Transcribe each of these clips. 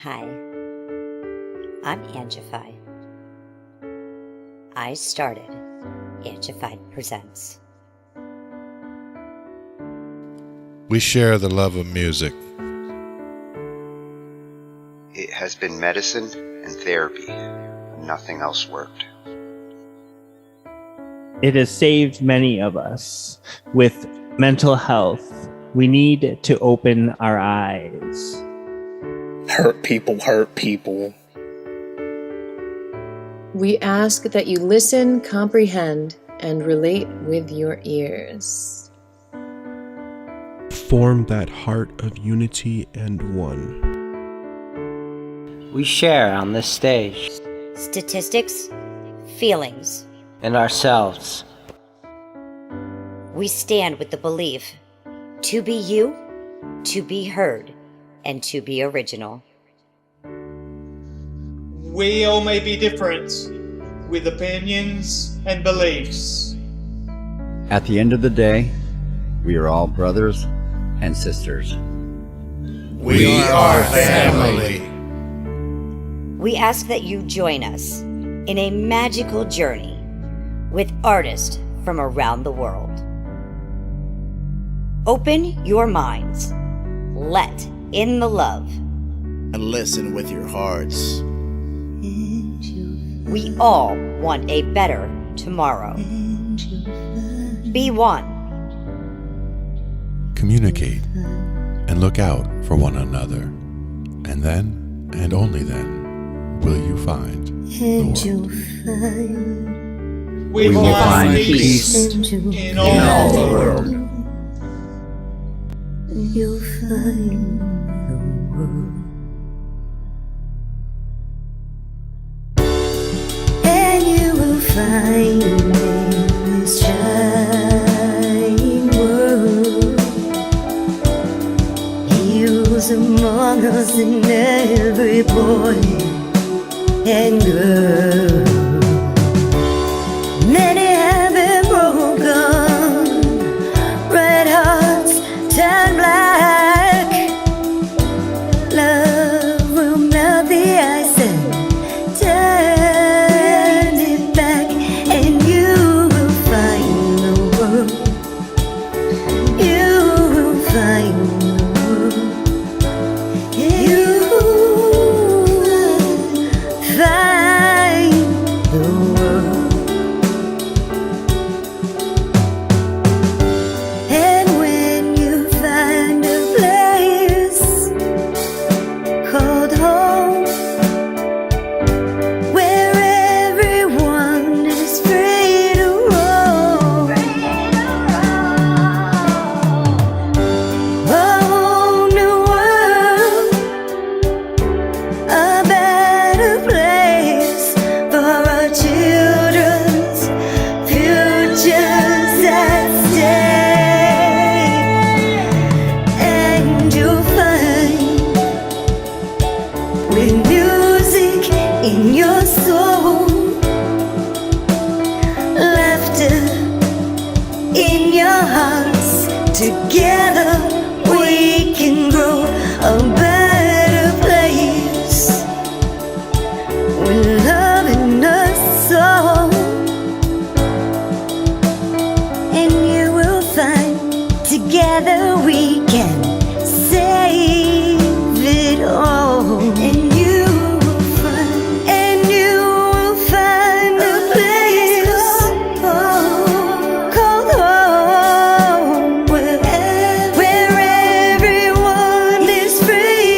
Hi, I'm Angified. I started Angified Presents. We share the love of music. It has been medicine and therapy. Nothing else worked. It has saved many of us. With mental health, we need to open our eyes. Hurt people. We ask that you listen, comprehend, and relate with your ears. Form that heart of unity and one. We share on this stage. Statistics, feelings. And ourselves. We stand with the belief to be you, to be heard, and to be original. We all may be different, with opinions and beliefs. At the end of the day, we are all brothers and sisters. We are family. We ask that you join us in a magical journey with artists from around the world. Open your minds. Let in the love. And listen with your hearts. We all want a better tomorrow. Be one. Communicate and look out for one another. And then, and only then, will you find the world. We will find peace in all the world. You'll find the world. And you will find in this shining world. He was among us in every boy and girl. Many have been broken, red hearts turn black. Love will melt the ice and turn it back, and you will find the world. You will find the world. You will find the world. And when you find a place called home, where everyone is free to roam, a whole new world, a better place for our children's futures at stake. And you'll find, with music in your soul, laughter in your hearts, together we can grow a better place, with love in our soul. And you will find, together we can save it all. And you will find a place called home, where everyone is free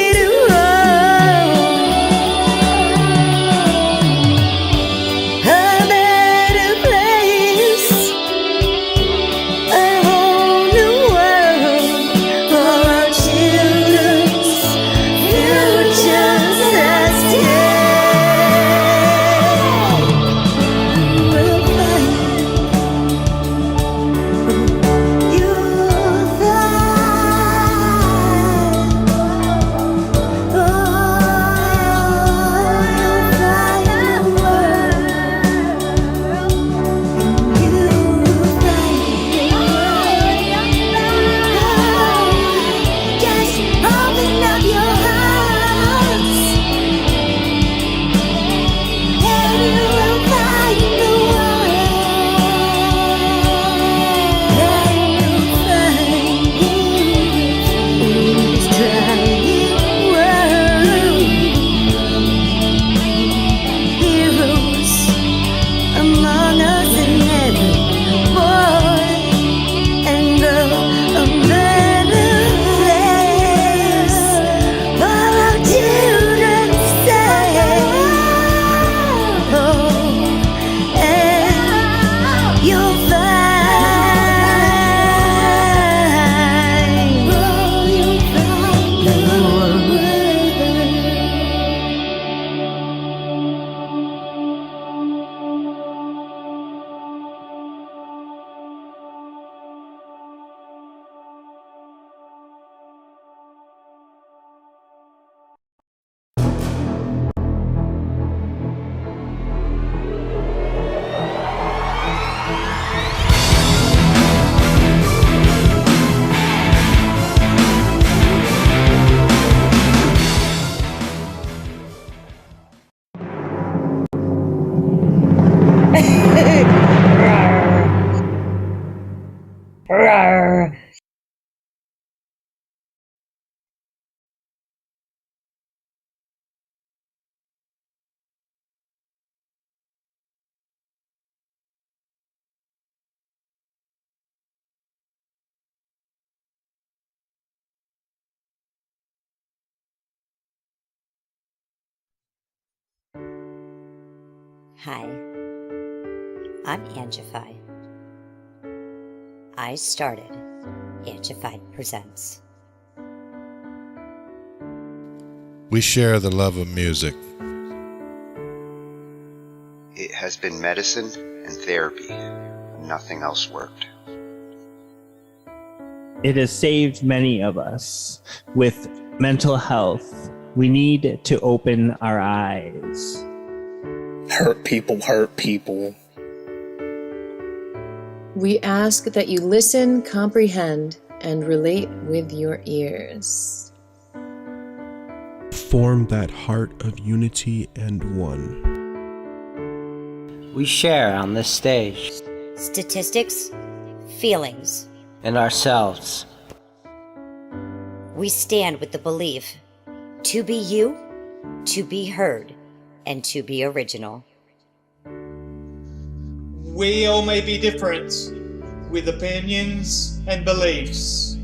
Hi, I'm Angified. I started Angified Presents. We share the love of music. It has been medicine and therapy. Nothing else worked. It has saved many of us. With mental health, we need to open our eyes. Hurt people. We ask that you listen, comprehend, and relate with your ears. Form that heart of unity and one. We share on this stage. Statistics, feelings. And ourselves. We stand with the belief to be you, to be heard, and to be original. We all may be different, with opinions and beliefs.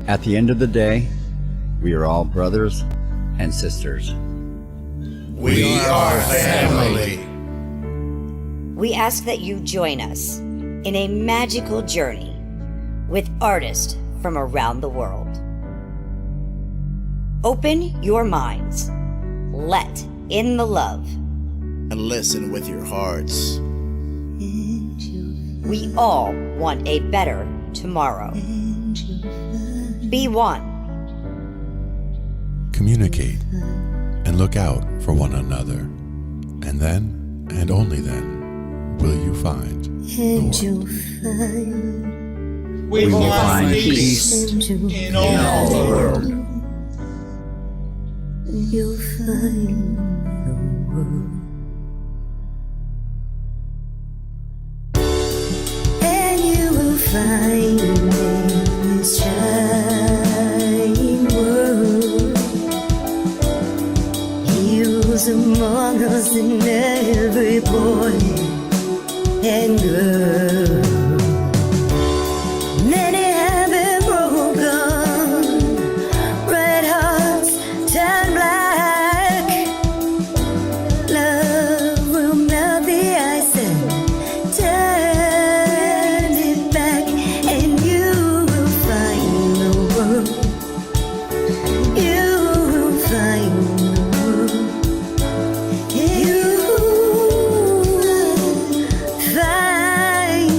At the end of the day, we are all brothers and sisters. We are family. We ask that you join us in a magical journey with artists from around the world. Open your minds, let in the love, And listen with your hearts. We all want a better tomorrow. Be one. Communicate and look out for one another. And then, and only then, will you find the world. We will find peace in all the world. You'll find the world. And you will find in this shining world heroes among us, in every boy and girl. Many have been broken, red hearts turn black. Love will melt the ice and turn it back, and you will find the world. You will find the world. You will find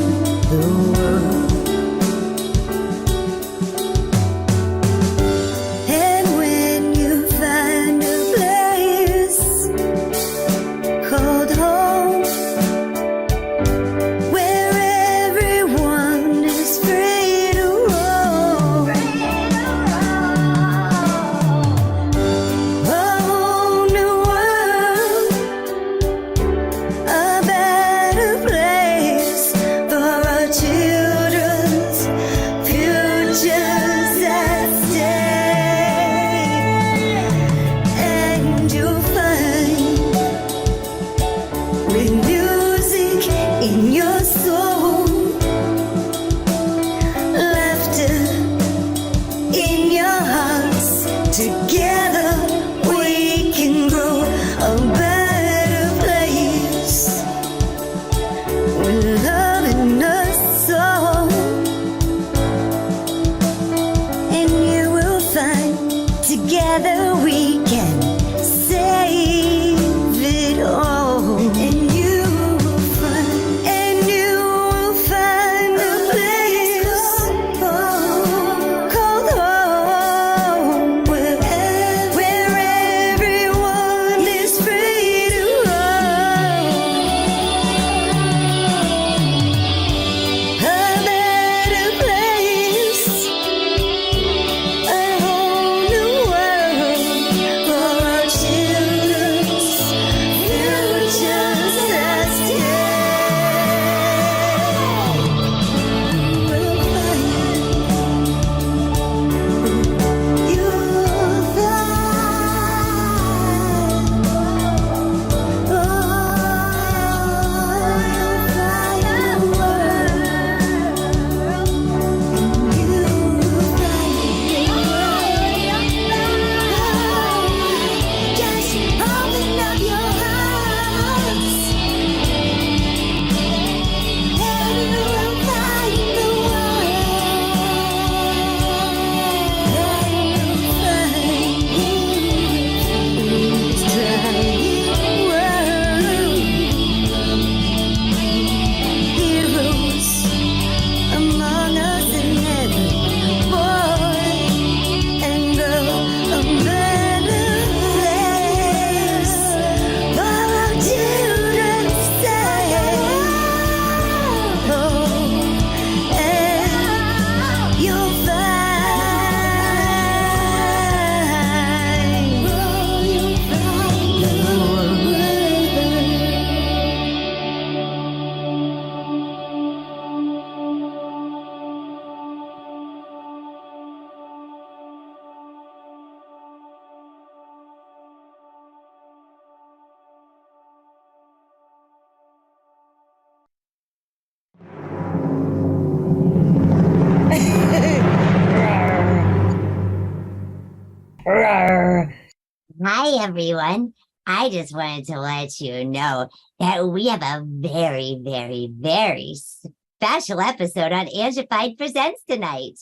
Hi, everyone. I just wanted to let you know that we have a very, very, very special episode on Angified Presents tonight.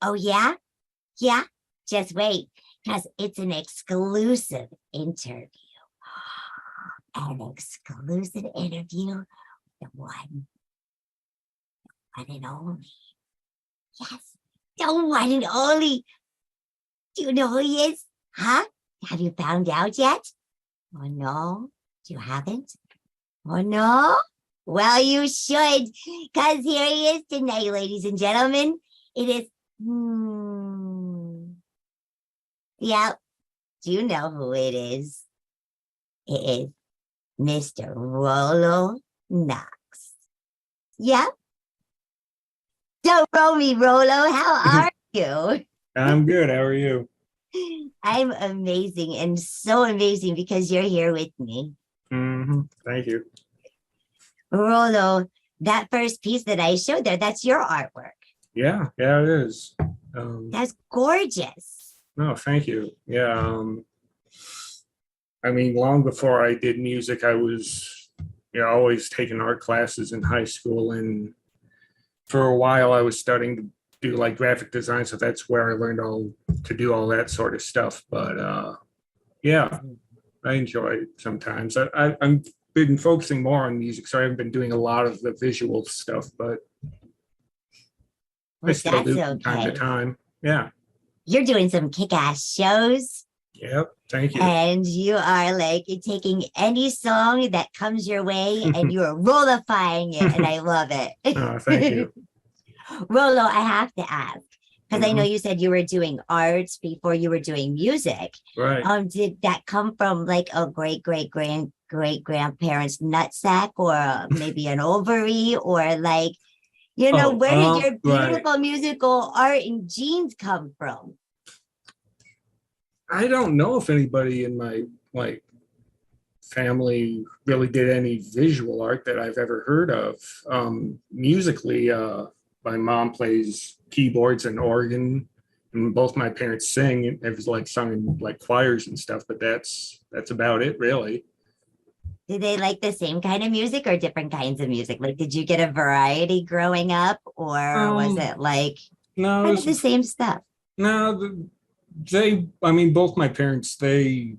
Oh, yeah? Yeah? Just wait, because it's an exclusive interview. An exclusive interview. The one and only. Yes, the one and only. Do you know who he is? Huh? Have you found out yet? Oh, no? You haven't? Oh, no? Well, you should, because here he is tonight, ladies and gentlemen. It is, yeah, do you know who it is? It is Mr. Rollo Knox. Yep. Don't roll me, Rollo. How are you? I'm good. How are you? I'm amazing, and so amazing because you're here with me. Thank you. Rollo, that first piece that I showed there, that's your artwork. Yeah, it is. That's gorgeous. No, thank you. Yeah. I mean, long before I did music, I was, always taking art classes in high school. And for a while, I was studying to do like graphic design. So that's where I learned to do all that sort of stuff. But yeah, I enjoy it sometimes. I'm been focusing more on music, so I haven't been doing a lot of the visual stuff, but I still do from time to time. Yeah. You're doing some kick-ass shows. Yep. Thank you. And you are like taking any song that comes your way and you are rollifying it, and I love it. Oh, thank you. Rollo, I have to ask, because I know you said you were doing arts before you were doing music. Right. Did that come from like a great grandparents' nutsack, or maybe an ovary, or like, where did your beautiful musical art and genes come from? I don't know if anybody in my family really did any visual art that I've ever heard of. Musically, my mom plays keyboards and organ, and both my parents sing. It was like sung in like choirs and stuff, but that's about it, really. Did they like the same kind of music or different kinds of music? Like, did you get a variety growing up, or was it like no, the same stuff? No, both my parents, they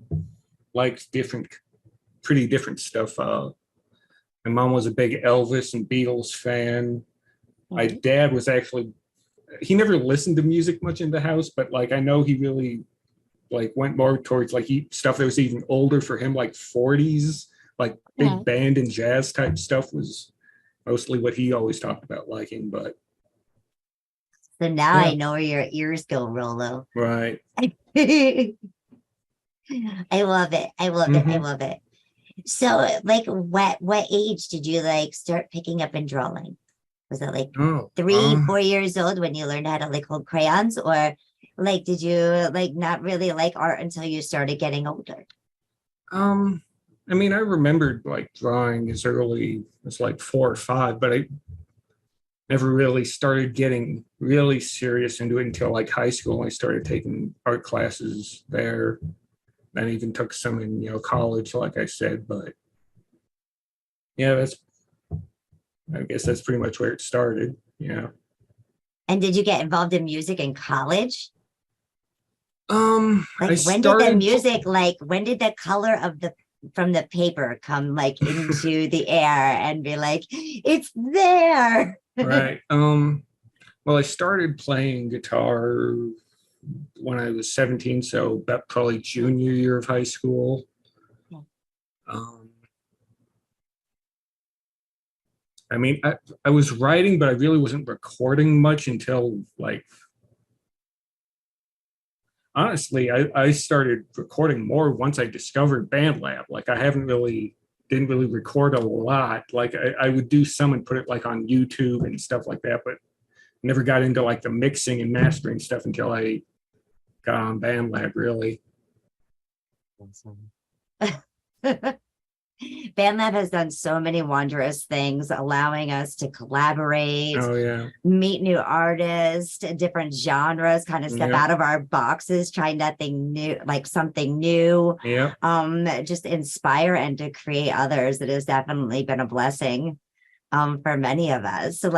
liked pretty different stuff. My mom was a big Elvis and Beatles fan. My dad was he never listened to music much in the house, but like I know he really went more towards stuff that was even older for him, like 40s, like big band and jazz type stuff was mostly what he always talked about liking. But so now I know where your ears go, Rollo. Right. I love it. I love it. I love it. So like what age did you start picking up and drawing? Was it 3-4 years old when you learned how to hold crayons, or did you not really like art until you started getting older? I remembered drawing as early as 4 or 5, but I never really started getting really serious into it until high school. I started taking art classes there. Then even took some in college, like I said. But yeah, I guess that's pretty much where it started. Yeah. And did you get involved in music in college? When did the color from the paper come into the air and be it's there? Right. Well, I started playing guitar when I was 17, so about probably junior year of high school. I was writing, but I really wasn't recording much until honestly, I started recording more once I discovered BandLab. I didn't really record a lot. I would do some and put it on YouTube and stuff like that, but never got into the mixing and mastering stuff until I got on BandLab, really. BandLab has done so many wondrous things, allowing us to collaborate, Oh yeah. meet new artists, different genres, kind of step Yeah. out of our boxes, try nothing new, like something new. Yeah. Just inspire and to create others. It has definitely been a blessing for many of us. So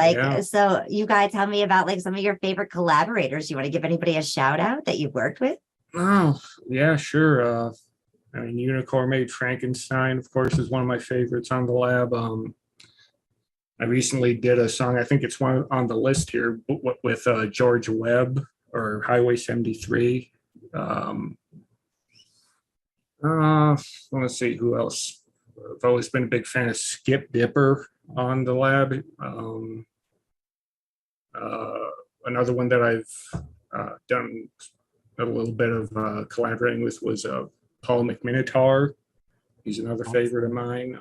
so you guys tell me about like some of your favorite collaborators. You want to give anybody a shout out that you've worked with? Oh, yeah, sure. I mean, Unicorn Made Frankenstein, of course, is one of my favorites on the lab. I recently did a song, I think it's one on the list here, with George Webb or Highway 73. Let's see who else. I've always been a big fan of Skip Dipper on the lab. Another one that I've done a little bit of collaborating with was Paul McMinotaur. He's another favorite of mine.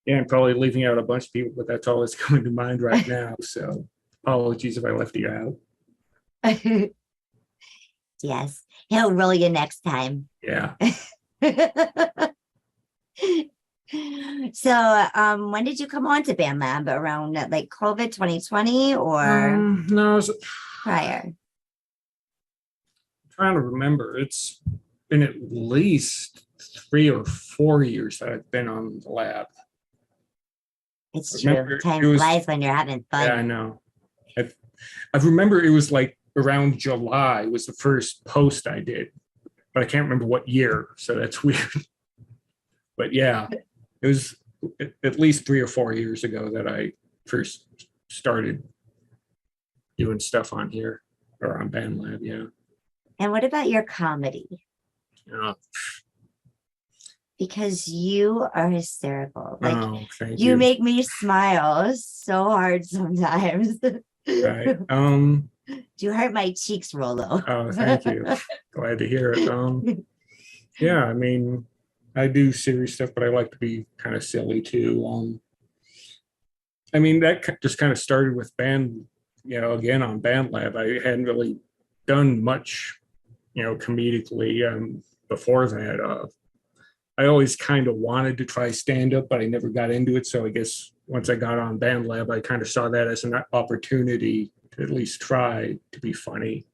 Yeah, I'm probably leaving out a bunch of people, but that's all that's coming to mind right now. So apologies if I left you out. Yes, he'll roll you next time. Yeah. So when did you come on to BandLab? Around like COVID 2020 or no, prior? Trying to remember. It's been at least 3 or 4 years that I've been on the lab. It's true. Time flies when you're having fun. Yeah, I know. I remember it was like around July was the first post I did, but I can't remember what year, so that's weird. But yeah, it was at least 3 or 4 years ago that I first started doing stuff on here or on BandLab. Yeah. And what about your comedy? Because you are hysterical. Like thank you make me smile so hard sometimes. Right. You hurt my cheeks, Rollo. Oh, thank you. Glad to hear it. Yeah, I mean, I do serious stuff, but I like to be kind of silly too. I mean, that just kind of started with again on BandLab. I hadn't really done much, comedically before that. I always kind of wanted to try stand up, but I never got into it. So I guess once I got on BandLab, I kind of saw that as an opportunity to at least try to be funny.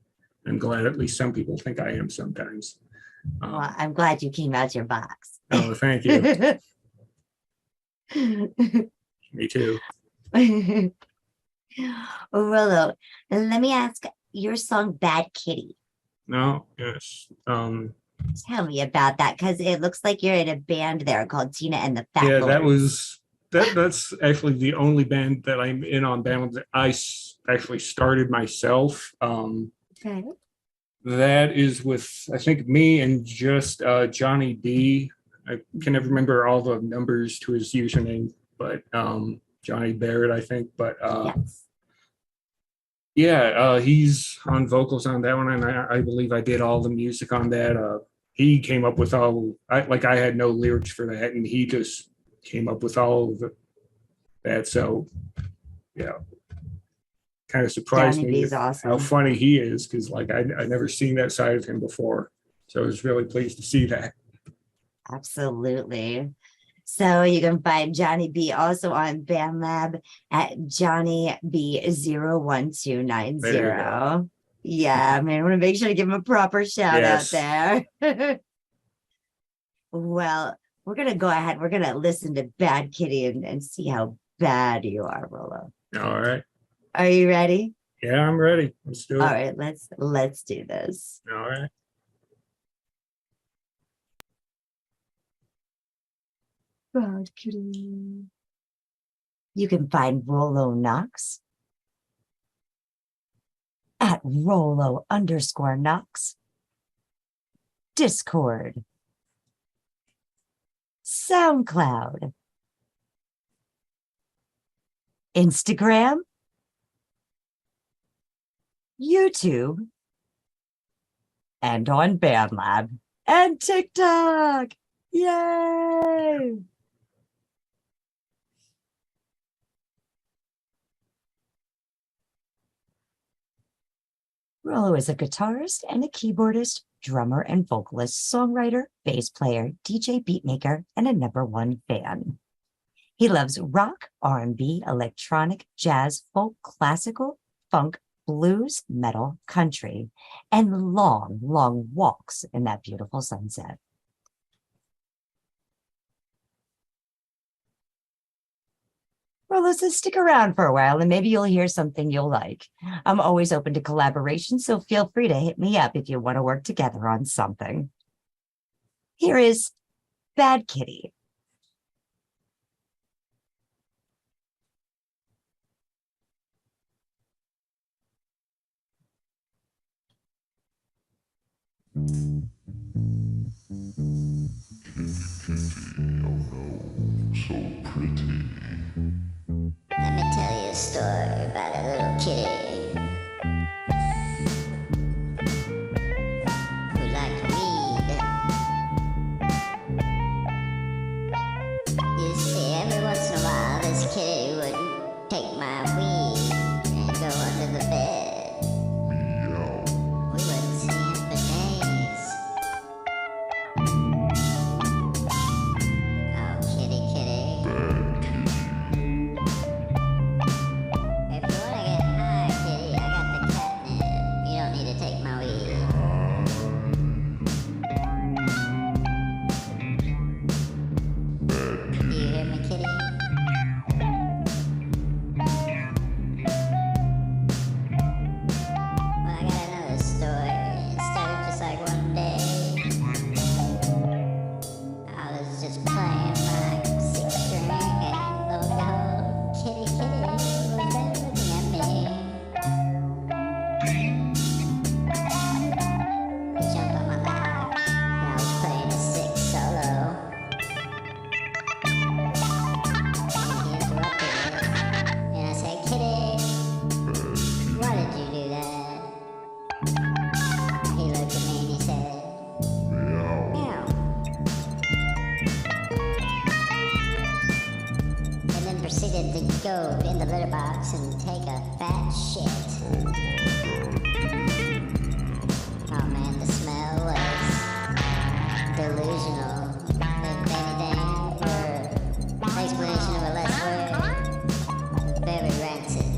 I'm glad at least some people think I am sometimes. Well, I'm glad you came out your box. Oh, thank you. Me too. Rollo, let me ask your song Bad Kitty. No, yes. Tell me about that, because it looks like you're in a band there called Tina and the Fat Yeah, Lords. that's actually the only band that I'm in on BandLab that I actually started myself. Okay. That is with, I think, me and just Johnny B. I can never remember all the numbers to his username, but Johnny Barrett, I think. But yes. Yeah, he's on vocals on that one, and I believe I did all the music on that. He came up with I had no lyrics for that, and he just came up with all of that. So, yeah, kind of surprised me with awesome. how funny he is, because I never seen that side of him before. So I was really pleased to see that. Absolutely. So you can find Johnny B also on BandLab at Johnny B01290. Yeah, man, I want to make sure to give him a proper shout out there. Well, we're going to go ahead. We're going to listen to Bad Kitty and see how bad you are, Rollo. All right. Are you ready? Yeah, I'm ready. Let's do it. All right, let's do this. All right. Bad Kitty. You can find Rollo Knox at Rollo_Knox. Discord. SoundCloud. Instagram. YouTube. And on BandLab and TikTok. Yay! Rollo is a guitarist and a keyboardist drummer and vocalist, songwriter, bass player, DJ, beatmaker, and a #1 fan. He loves rock, R&B, electronic, jazz, folk, classical, funk, blues, metal, country, and long, long walks in that beautiful sunset. Well, let's stick around for a while and maybe you'll hear something you'll like. I'm always open to collaboration, so feel free to hit me up if you want to work together on something. Here is Bad Kitty. So pretty. Let me tell you a story about a little kitty who liked weed. You see, every once in a while, this kitty would take my weed and go under the bed. We wouldn't see him for days. Oh, kitty, kitty. If you wanna get high, kitty, I got the catnip. You don't need to take my weed. Do you hear me, kitty? Well, I got another story. It started just like one day. I was just playing my 6-string and lo and behold, kitty, kitty was there looking at me. He jumped on my lap and I was playing a 6 solo. And he interrupted it. And I said, kitty, why did you do that? He looked at me and he said, meow. And then proceeded to go in the litter box and take a fat shit. Oh man, the smell was delusional. If anything, for explanation of a less word, very rancid.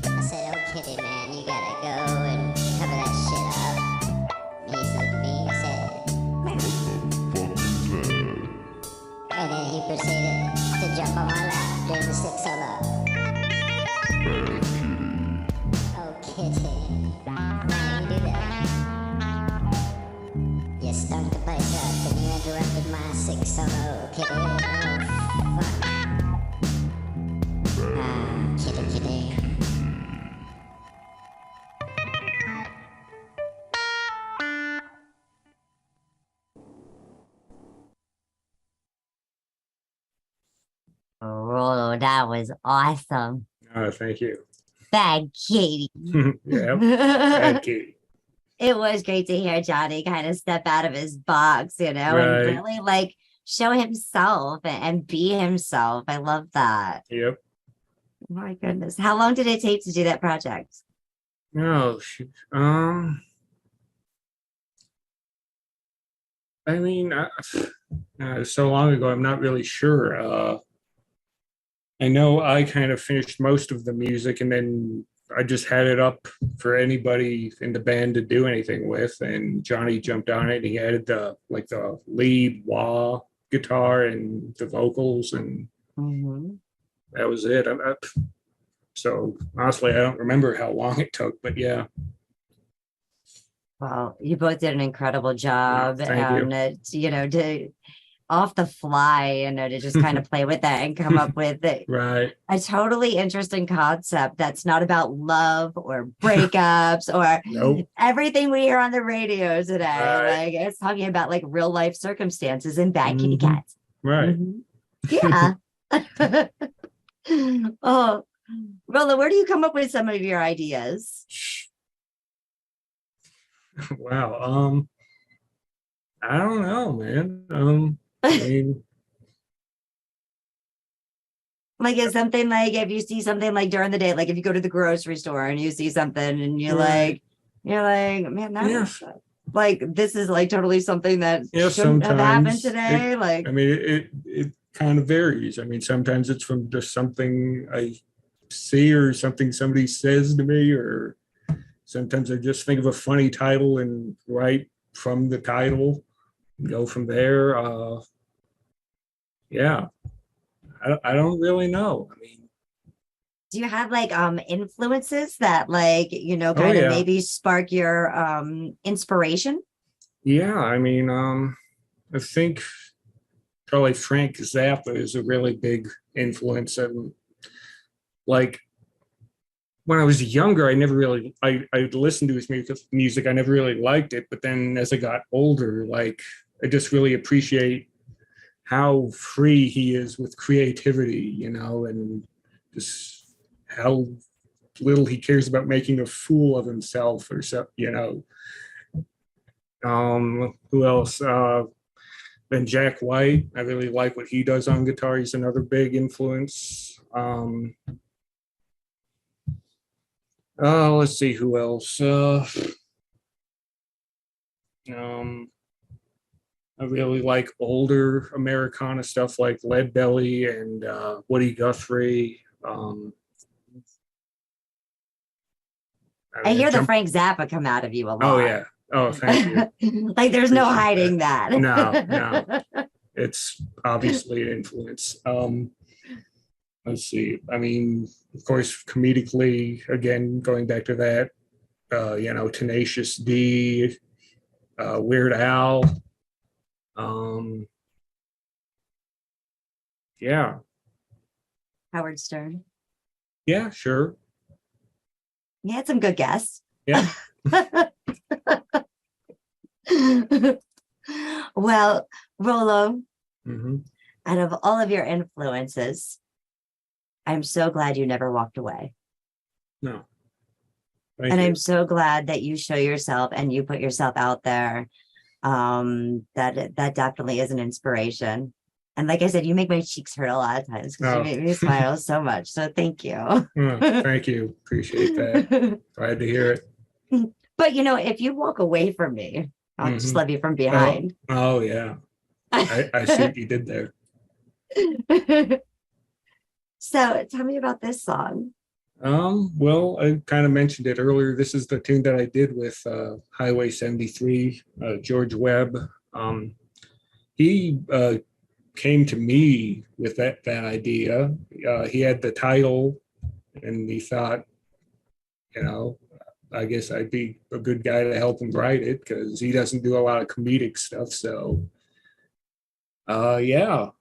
I said, oh kitty man, you gotta go and cover that shit up. He looked at me and said, and then he proceeded to jump on my lap during the 6 solo. Oh kitty, why you do that? You stunk the place up and you interrupted my 6 solo, kitty. Oh fuck. Ah, kitty, kitty. Oh, that was awesome. Oh, thank you. Bad Kitty. Yeah, Bad Kitty. It was great to hear Johnny kind of step out of his box, you know, Right. and really like show himself and be himself. I love that. Yep. My goodness. How long did it take to do that project? Oh, shoot. I mean, so long ago, I'm not really sure. I know I kind of finished most of the music and then I just had it up for anybody in the band to do anything with. And Johnny jumped on it and he added the lead wah guitar and the vocals and that was it. So honestly, I don't remember how long it took, but yeah. Well, you both did an incredible job. Thank and, you know, to off the fly, you know, to just kind of play with that and come up with it. Right. A totally interesting concept that's not about love or breakups or Nope. everything we hear on the radio today. Right. Like it's talking about like real life circumstances and bad kitty cats. Right. Yeah. Oh, Rollo, where do you come up with some of your ideas? Wow. I don't know, man. I mean, Like, is something like if you see something like during the day, like if you go to the grocery store and you see something and you're like, man, that was like, this is like totally something that shouldn't have happened today. It kind of varies. I mean, sometimes it's from just something I see or something somebody says to me, or sometimes I just think of a funny title and write from the title, go from there. I don't really know. I mean, do you have like influences that like, kind of maybe spark your inspiration? Yeah, I mean, I think probably Frank Zappa is a really big influence. And like when I was younger, I never really I listened to his music. I never really liked it, but then as I got older, like I just really appreciate how free he is with creativity, and just how little he cares about making a fool of himself or so, Who else? Then Jack White. I really like what he does on guitar. He's another big influence. Let's see who else. I really like older Americana stuff like Leadbelly and Woody Guthrie. I hear the Frank Zappa come out of you a lot. Oh, yeah. Oh, thank you. Like there's no hiding that. No. It's obviously an influence. Let's see. I mean, of course, comedically, again, going back to that, Tenacious D, Weird Al. Yeah. Howard Stern. Yeah, sure. You had some good guests. Yeah. Well, Rollo, Mm-hmm. out of all of your influences, I'm so glad you never walked away. No. I'm so glad that you show yourself and you put yourself out there. That definitely is an inspiration. And like I said, you make my cheeks hurt a lot of times because you make me smile so much. So thank you. Thank you. Appreciate that. Glad to hear it. But if you walk away from me, I'll just love you from behind. Oh yeah. I see what you did there. So tell me about this song. Well, I kind of mentioned it earlier. This is the tune that I did with Highway 73, George Webb. He came to me with that idea. He had the title and he thought, I guess I'd be a good guy to help him write it because he doesn't do a lot of comedic stuff. So, when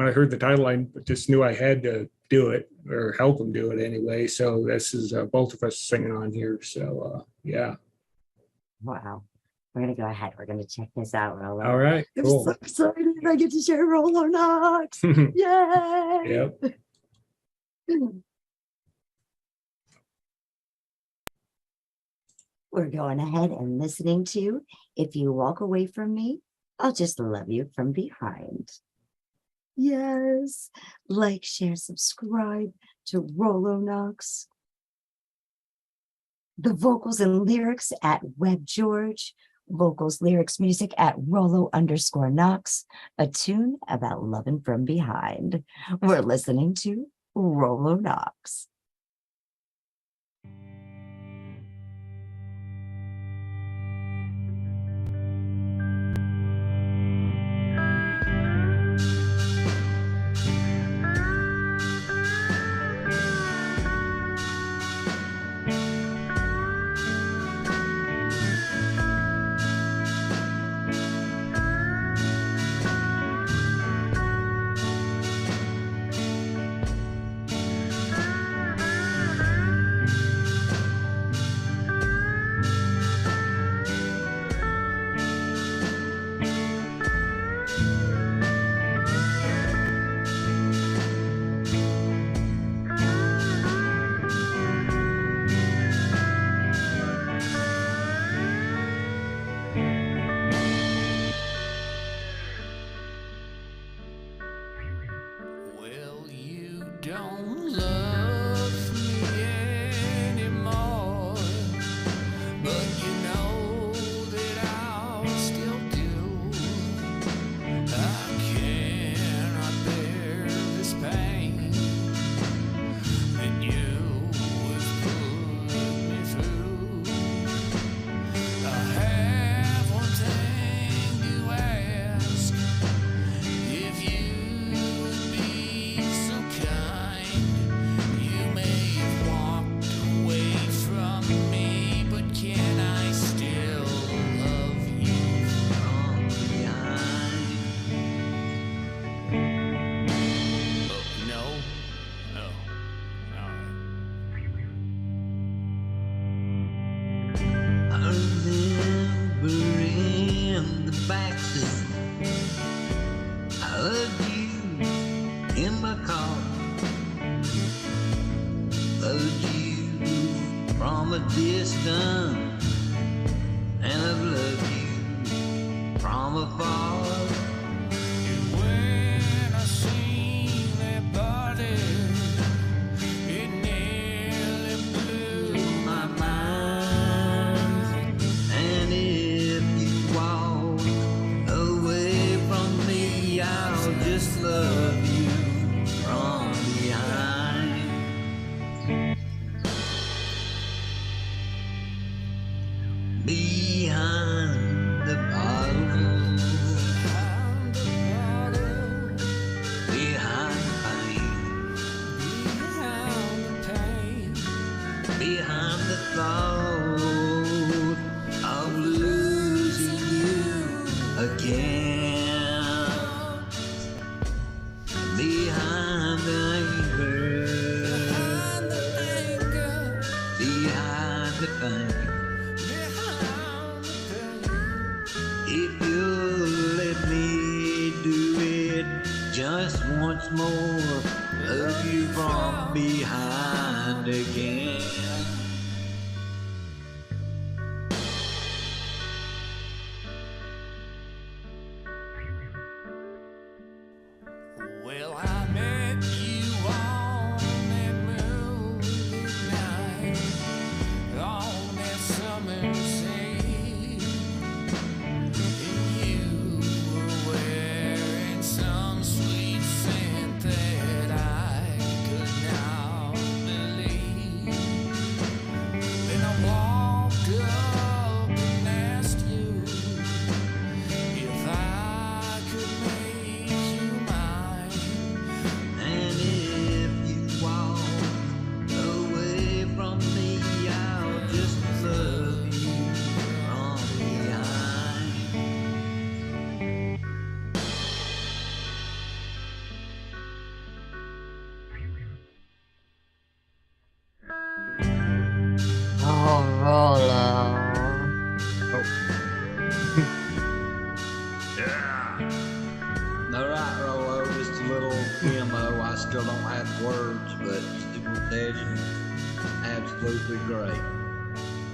I heard the title, I just knew I had to do it or help him do it anyway. So this is both of us singing on here. So, yeah. Wow. We're going to go ahead. We're going to check this out, Rollo. All right. Cool. I'm so excited. I get to share Rollo Knox. Yay. Yep. We're going ahead and listening to If You Walk Away From Me, I'll Just Love You From Behind. Yes. Like, share, subscribe to Rollo Knox. The vocals and lyrics at Web George. Vocals, lyrics, music at Rollo_Knox. A tune about loving from behind. We're listening to Rollo Knox. in the backseat. I hugged you in my car. Loved you from a distance, and I've loved you from afar. And when I seen that body, it nearly blew my mind. And if you walk away from me, I'll just love you from behind. Behind the bottle, behind the pain, behind the thought of losing you again, behind the anger, behind the pain. If you'll let me do it just once more, love you from behind again. Well, I met you on that moonlit night, on that summer's eve. You were wearing some sweet scent that I could now believe. Then I walked up and asked you if I could make you mine. And if you walk away from me, I'll just love you from behind. Oh, Rollo. Yeah. All right, Rollo, just a little demo. I still don't have words, but it will tell you absolutely great.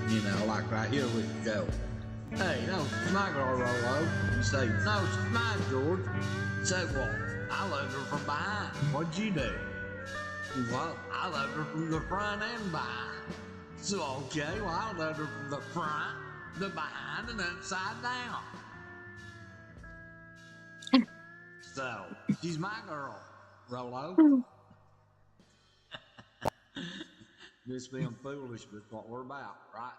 You know, like right here we go. Hey, no, it's my girl, Rollo. You say, no, she's mine, George. You say, well, I loved her from behind. What'd you do? Well, I loved her from the front and behind. So, okay, well, I loved her from the front, the behind, and upside down. So, she's my girl, Rollo. Just being foolish, but what we're about, right?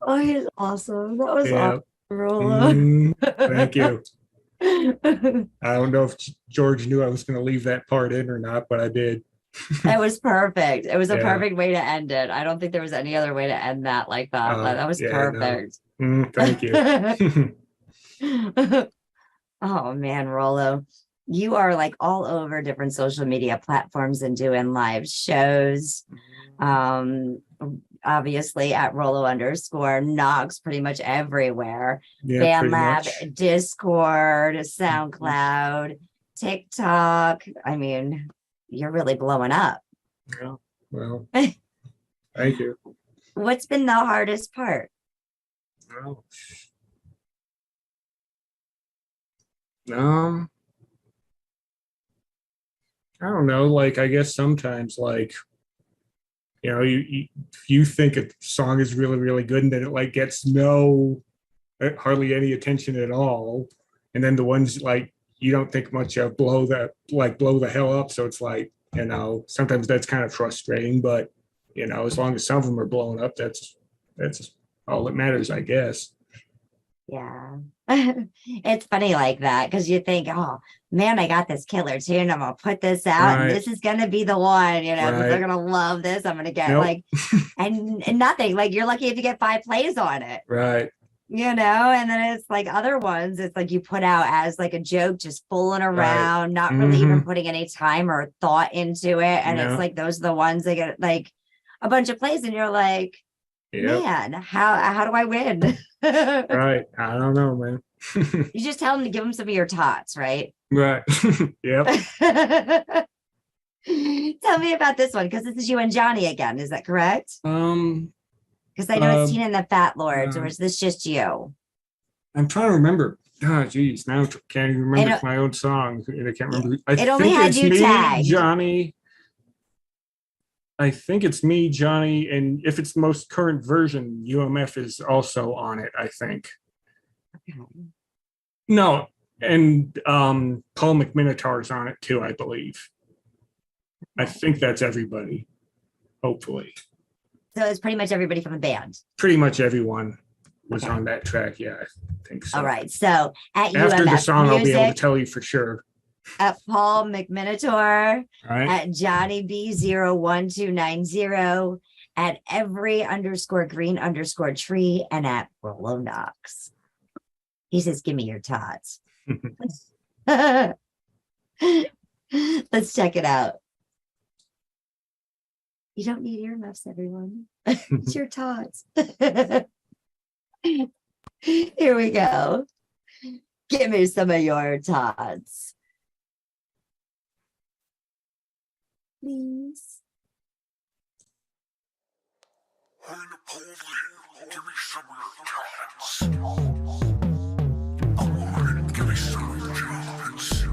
Oh, he's awesome. That was Yeah. awesome, Rollo. Thank you. I don't know if George knew I was going to leave that part in or not, but I did. It was perfect. It was a Yeah. perfect way to end it. I don't think there was any other way to end that like that. That was Yeah, perfect. no. Thank you. Oh man, Rollo, you are like all over different social media platforms and doing live shows. Obviously at Rollo_Knox, pretty much everywhere. Yeah, pretty BandLab, much. Discord, SoundCloud, TikTok. I mean, you're really blowing up. Yeah, well, thank you. What's been the hardest part? Oh. I don't know. Like, I guess sometimes, like, you know, you think a song is really, really good, and then it like gets hardly any attention at all, and then the ones like you don't think much of blow the hell up. So it's like, you know, sometimes that's kind of frustrating, but you know, as long as some of them are blowing up, that's all that matters, I guess. Yeah. It's funny like that because you think, oh man, I got this killer tune. I'm gonna put this out and Right. this is gonna be the one, you know, 'cause they're Right. gonna love this. I'm gonna get Nope. like and nothing. Like you're lucky if you get 5 plays on it, Right. you know, and then it's like other ones, it's like you put out as like a joke, just fooling around, not really even putting any time or thought into it. And No. it's like those are the ones that get like a bunch of plays, and you're like, Yep. Man, how do I win? Right. I don't know, man. You just tell him to give him some of your tots, right? Right. Yep. Tell me about this one, because this is you and Johnny again. Is that correct? Because I know it's Tina and the Fat Lords, or is this just you? I'm trying to remember. Oh, geez, now I can't even remember my own song. I can't remember. It only had you tagged. Johnny. I think it's me, Johnny, and if it's the most current version, UMF is also on it, I think. Okay. No, and Paul McMinotaur's on it too, I believe. I think that's everybody, hopefully. So it's pretty much everybody from the band. Pretty much everyone was on that track, yeah, I think so. All right, so at After UMF the song, Music, I'll be able to tell you for sure. At Paul McMinotaur, Right. at Johnny B01290, at every_green_tree, and at Rollo Knox. He says, give me your tots. Let's check it out. You don't need earmuffs, everyone. It's your tots. Here we go. Give me some of your tots. Please. Give me some of your talents. Give me some of your talents.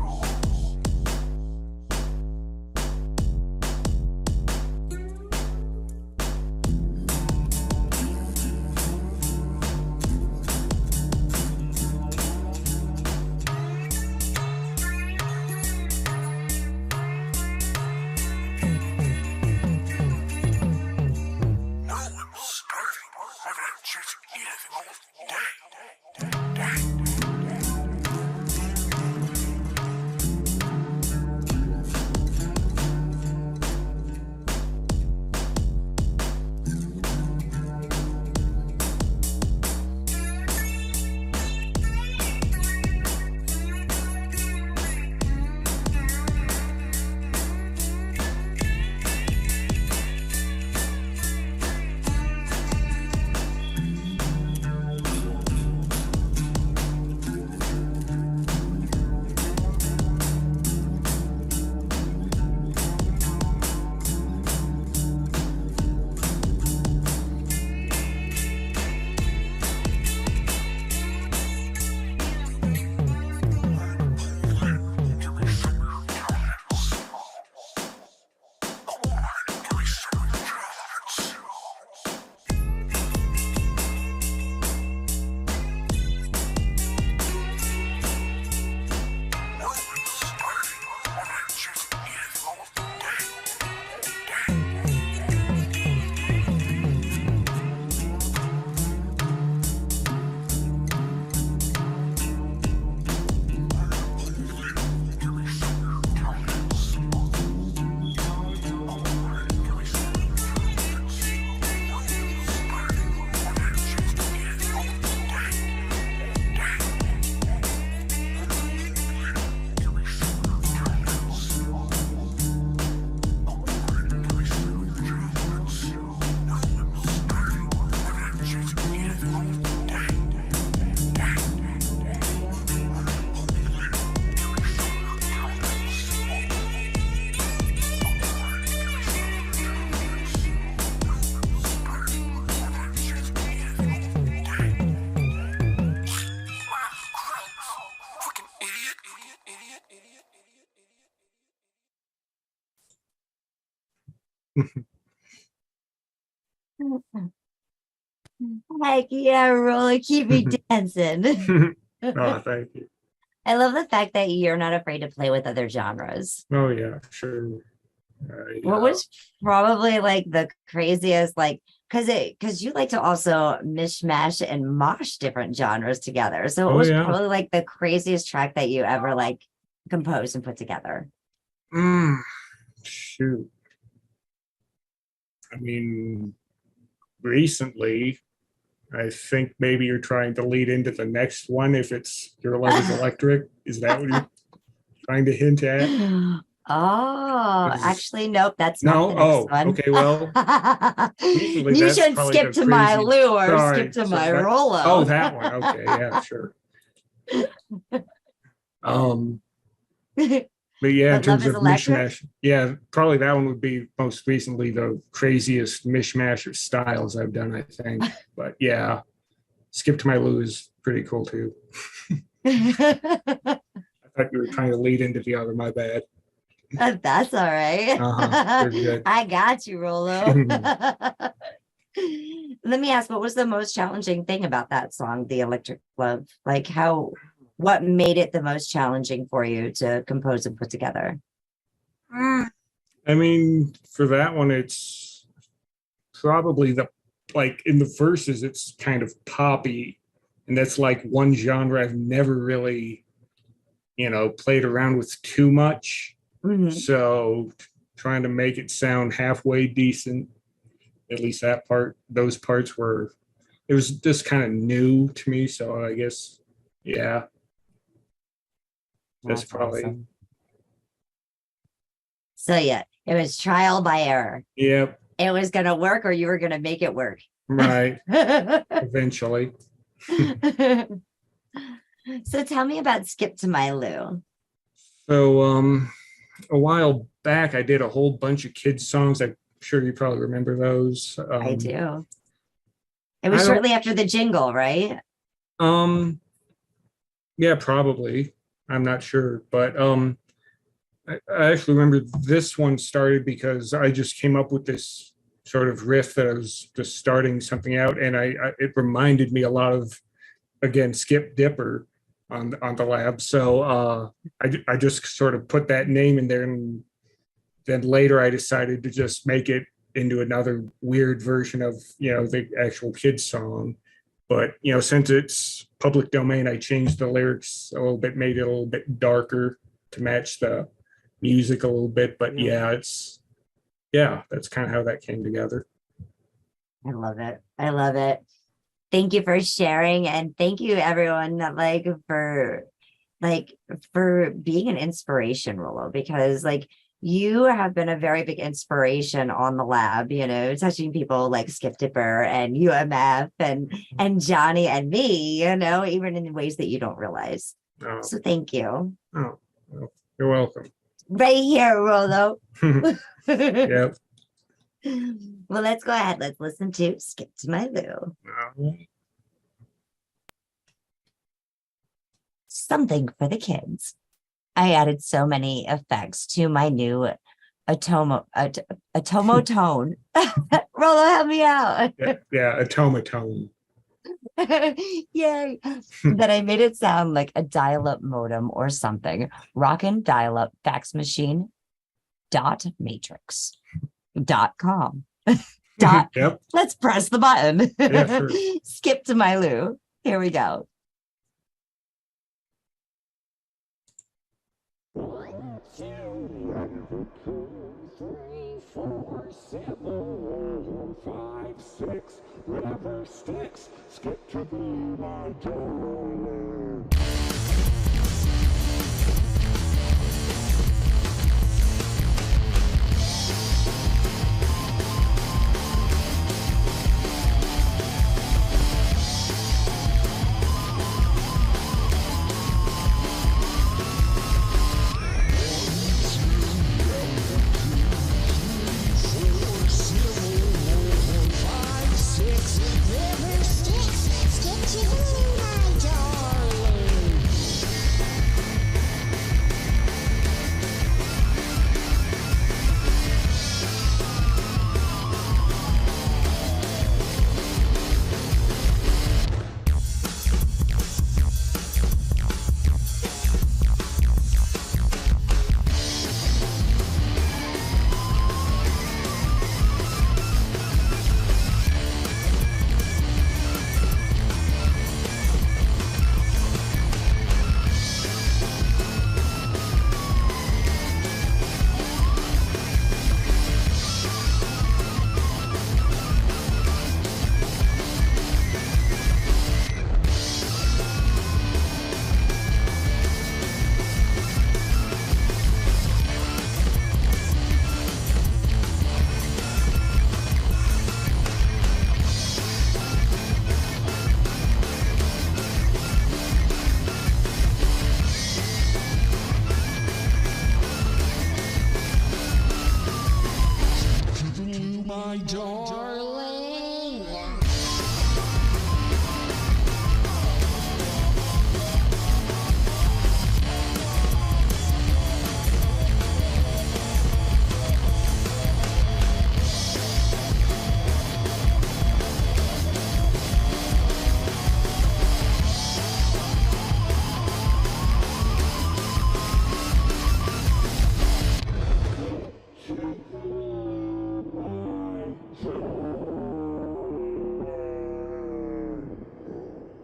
Heck yeah, Rollo, keep me dancing. Oh, thank you. I love the fact that you're not afraid to play with other genres. Oh, yeah, sure. What was probably like the craziest, like, because you like to also mishmash and mosh different genres together. So it was probably like the craziest track that you ever like composed and put together. Shoot. I mean, recently, I think maybe you're trying to lead into the next one if it's Your Love is Electric. Is that what you're trying to hint at? Oh, actually, nope. That's No? not the next one. Okay, well. usually You that's should probably skip the to my crazy- Lou or Sorry, skip to so my that- Rollo. Oh, that one. Okay, yeah, sure. But yeah, in But Love terms is of Electric? mishmash, yeah, probably that one would be most recently the craziest mishmash of styles I've done, I think. But yeah, Skip to My Lou is pretty cool too. I thought you were trying to lead into the other, my bad. That's all right. Very good. I got you, Rollo. Let me ask, what was the most challenging thing about that song, The Electric Love? Like what made it the most challenging for you to compose and put together? I mean, for that one, it's probably like in the verses, it's kind of poppy. And that's like one genre I've never really, played around with too much. Mhm. So trying to make it sound halfway decent, at least those parts it was just kind of new to me. So I guess, yeah, that's probably, awesome. So yeah, it was trial by error. Yep. It was going to work or you were going to make it work. Right. Eventually. So tell me about Skip to My Lou. So a while back, I did a whole bunch of kids songs. I'm sure you probably remember those. I do. It was shortly after the jingle, right? Yeah, probably. I'm not sure, but I actually remember this one started because I just came up with this sort of riff that I was just starting something out, and it reminded me a lot of, again, Skip Dipper on the lab. So I just sort of put that name in there, and then later I decided to just make it into another weird version of the actual kids song. But since it's public domain, I changed the lyrics a little bit, made it a little bit darker to match the music a little bit. But that's kind of how that came together. I love it. I love it. Thank you for sharing, and thank you everyone for being an inspiration, Rollo, because you have been a very big inspiration on the lab, touching people like Skip Dipper and UMF and Johnny and me, even in ways that you don't realize. Oh. So thank you. Oh, well, you're welcome. Right here, Rollo. Yep. Well, let's go ahead. Let's listen to Skip to My Lou. Something for the kids. I added so many effects to my new Atomo tone. Rollo, help me out. Yeah, Atomatone. Yay. That I made it sound like a dial-up modem or something. Rockin' dial-up fax machine .matrix.com. Yep. Let's press the button. Yeah, sure. Skip to My Lou. Here we go. Whatever sticks, skip to my darling.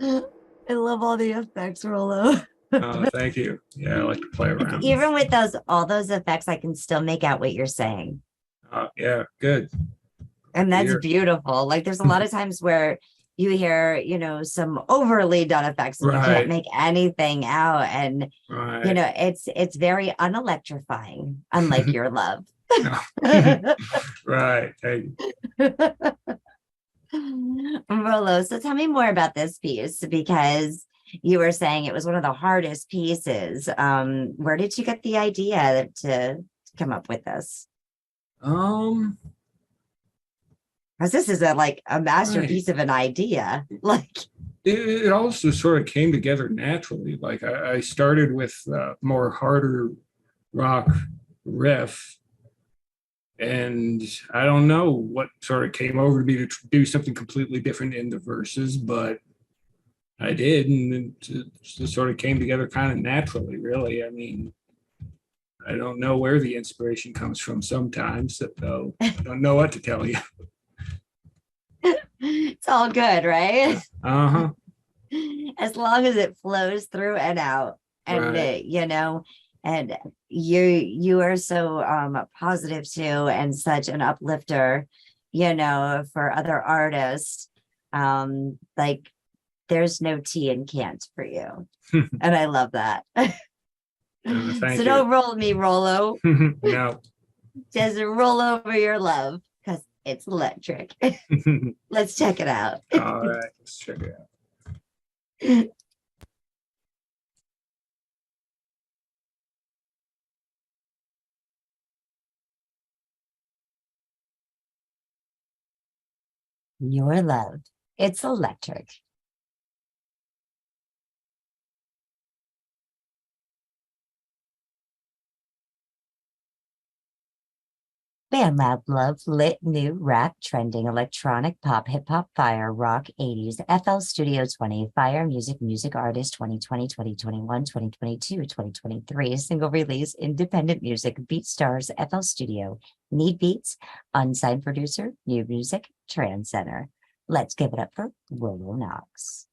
I love all the effects, Rollo. Oh, thank you. Yeah, I like to play around. Even with all those effects, I can still make out what you're saying. Yeah, good. And that's Weird. beautiful. Like there's a lot of times where you hear, some overly done effects and you Right. can't make anything out. And Right. it's very unelectrifying, unlike your love. Right. Hey. Rollo, so tell me more about this piece, because you were saying it was one of the hardest pieces. Where did you get the idea to come up with this? Because this is a masterpiece of an idea. Like it also sort of came together naturally. Like I started with more harder rock riff, and I don't know what sort of came over to me to do something completely different in the verses, but I did, and it sort of came together kind of naturally, really. I mean, I don't know where the inspiration comes from sometimes, so I don't know what to tell you. it's all good, right? Uh-huh. As long as it flows through and out. And Right. and you are so positive too, and such an uplifter, for other artists. Like there's no tea in can't for you. And I love that. Thank So you. don't roll me, Rollo. No. Just roll over your love, because it's electric. Let's check it out. All right, let's check it out. Your love. It's electric. Band Lab Love, lit, new, rap, trending, electronic, pop, hip hop, fire, rock, 80s, FL Studio 20, fire, music artist 2020, 2021, 2022, 2023, single release, independent music, BeatStars, FL Studio, Need Beats, unsigned producer, new music, Trans Center. Let's give it up for Rollo Knox.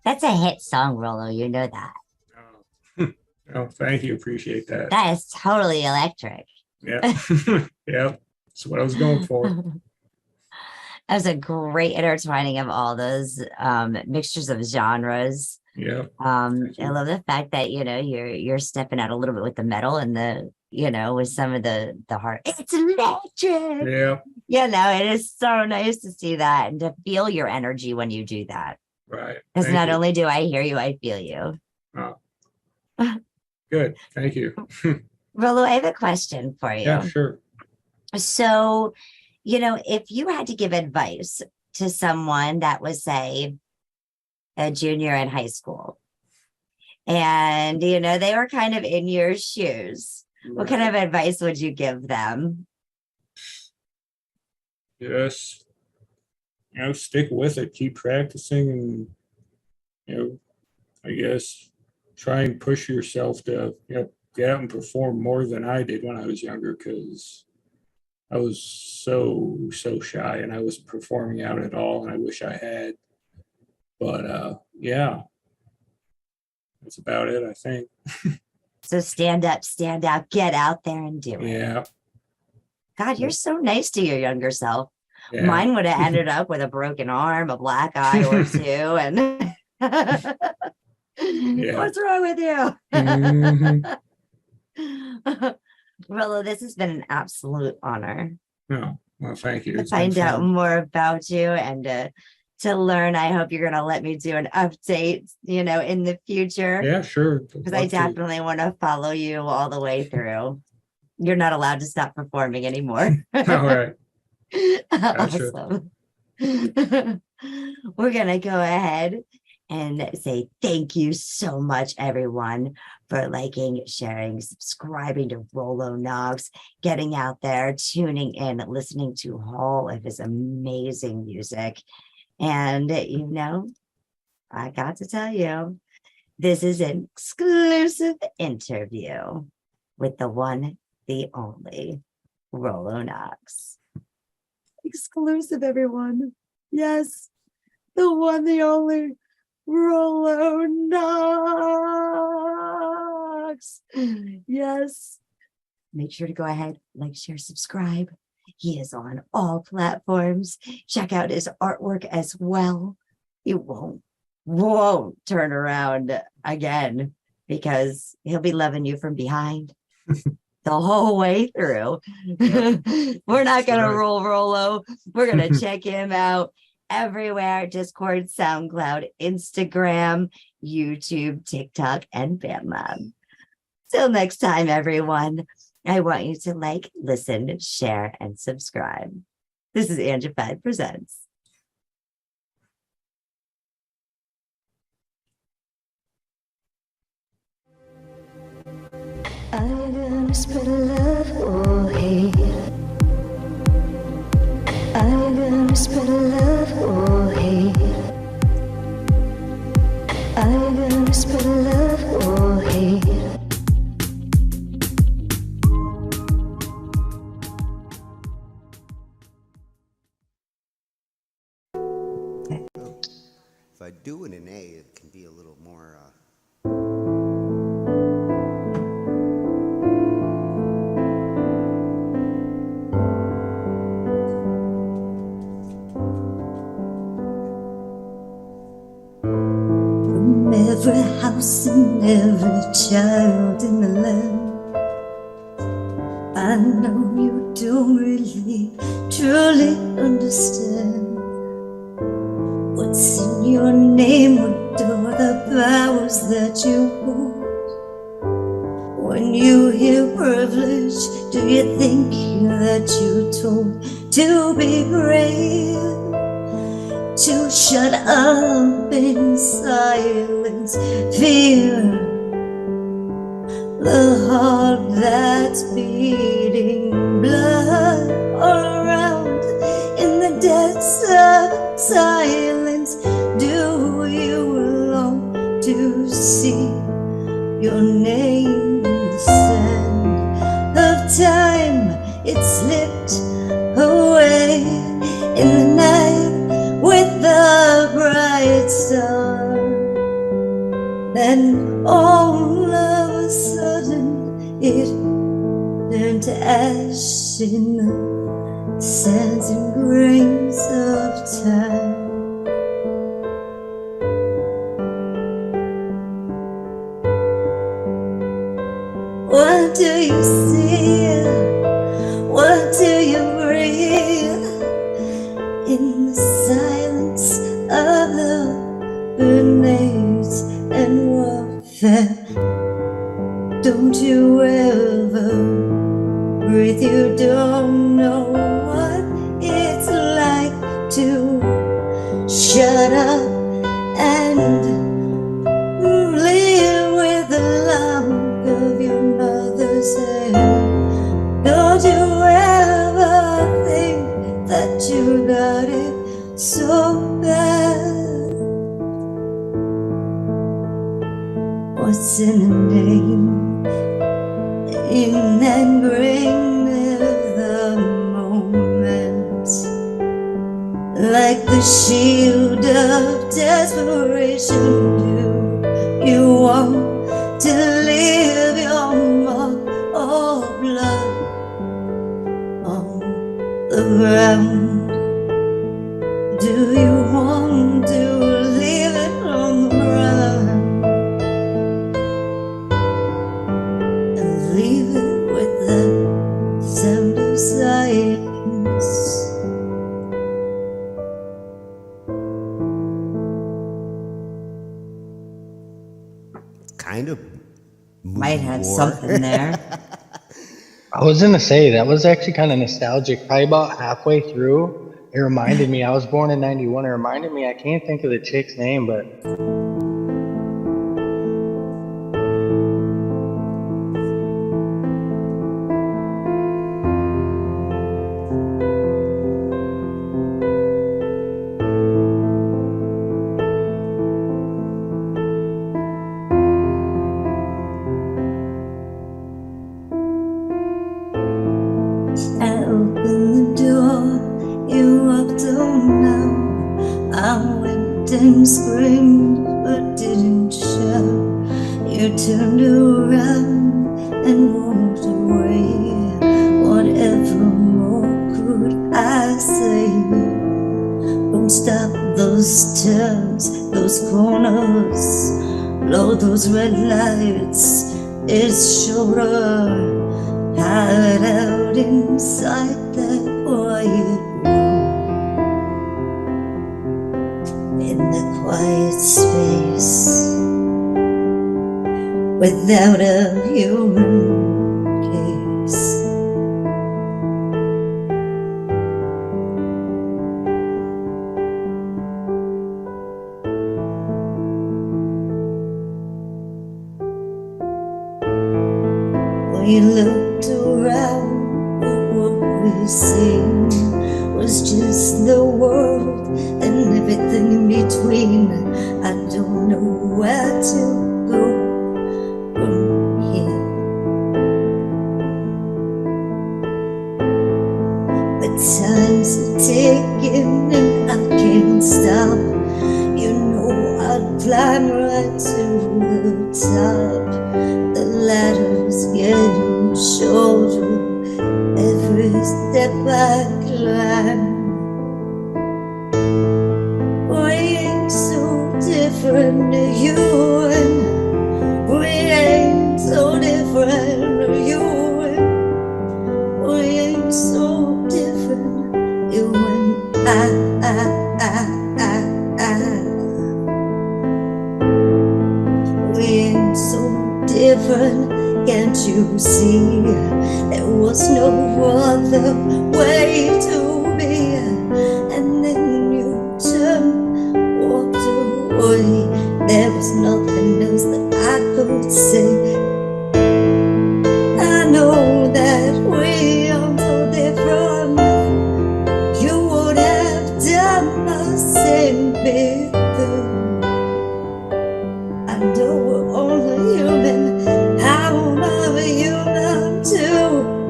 That's a hit song, Rollo. You know that. Oh, thank you. Appreciate that. That is totally electric. Yeah. Yeah. That's what I was going for. That was a great intertwining of all those mixtures of genres. Yeah. I love the fact that you're stepping out a little bit with the metal and the with some of the heart. It's electric. Yeah. It is so nice to see that and to feel your energy when you do that. Right. Because not only do I hear you, I feel you. Oh. Good. Thank you. Rollo, I have a question for you. Yeah, sure. So, if you had to give advice to someone that was, say, a junior in high school, and, they were kind of in your shoes, what kind of advice would you give them? Just, stick with it, keep practicing, and, I guess try and push yourself to, get out and perform more than I did when I was younger, because I was so shy and I wasn't performing out at all, and I wish I had. But yeah, that's about it, I think. So stand up, stand out, get out there and do it. Yeah. God, you're so nice to your younger self. Yeah. Mine would have ended up with a broken arm, a black eye or two, and what's wrong with you? Mm-hmm. Rollo, this has been an absolute honor. No, well, thank you. To find out more about you and to learn. I hope you're going to let me do an update, in the future. Yeah, sure. Because I definitely want to follow you all the way through. You're not allowed to stop performing anymore. All right. Awesome. We're going to go ahead and say thank you so much, everyone, for liking, sharing, subscribing to Rollo Knox, getting out there, tuning in, listening to all of his amazing music. And, I got to tell you, this is an exclusive interview with the one, the only, Rollo Knox. Exclusive, everyone. Yes, the one, the only, Rollo Knox. Yes. Make sure to go ahead, like, share, subscribe. He is on all platforms. Check out his artwork as well. You won't turn around again, because he'll be loving you from behind the whole way through. We're not going to roll Rollo. We're going to check him out everywhere: Discord, SoundCloud, Instagram, YouTube, TikTok, and BandLab. Till next time, everyone, I want you to like, listen, share, and subscribe. This is Angified Presents. Are you gonna spread love or hate? Are you gonna spread love or hate? Are you gonna spread love or hate? If I do it in A, it can be a little more. From every house and every child in the land, I know you don't really, truly understand what's in your name, what are the powers that you hold. When you hear privilege, do you think that you're told to be brave, to shut up in silence, fear the heart that's beating, blood all around in the depths of silence? Do you long to see your name in the sand of time? It slipped away in the night with the bright star. ash in the sands and grains of time. What do you see? What do you breathe in the silence of the grenades and warfare? Don't you ever breathe? You don't know what it's like to shut up and live with the lump of your mother's hair. Don't you ever think that you got it so bad? What's in a name? In that brain of the moment, like the shield of desperation. Do you want to leave your mark of blood on the ground? Do you want to leave it on the ground and leave it with the sound of silence? Kind of Might have something there. I was gonna say that was actually kind of nostalgic. Probably about halfway through, it reminded me. I was born in '91. It reminded me. I can't think of the chick's name, but I opened the door, you walked on out. I went and screamed, but didn't shout. You turned around and walked away. Whatever more could I say? Don't stop those turns, those corners, blow those red lights. It's shorter. Hide out inside that quiet room, in the quiet space, without a human case. We looked around, but what we seen was just the world and everything in between. I don't know where to go from here, but time's ticking and I can't stop. You know I'd climb right to the top. The ladder's getting shorter every step I climb. We ain't so different, you and we ain't so different, you and we ain't so different, you and I. We ain't so different, can't you see? There was no other way to be. And then you turned, walked away. There was nothing else that I could say. I know that we are so different. You would have done the same big thing. I know we're only human. I'm a human too.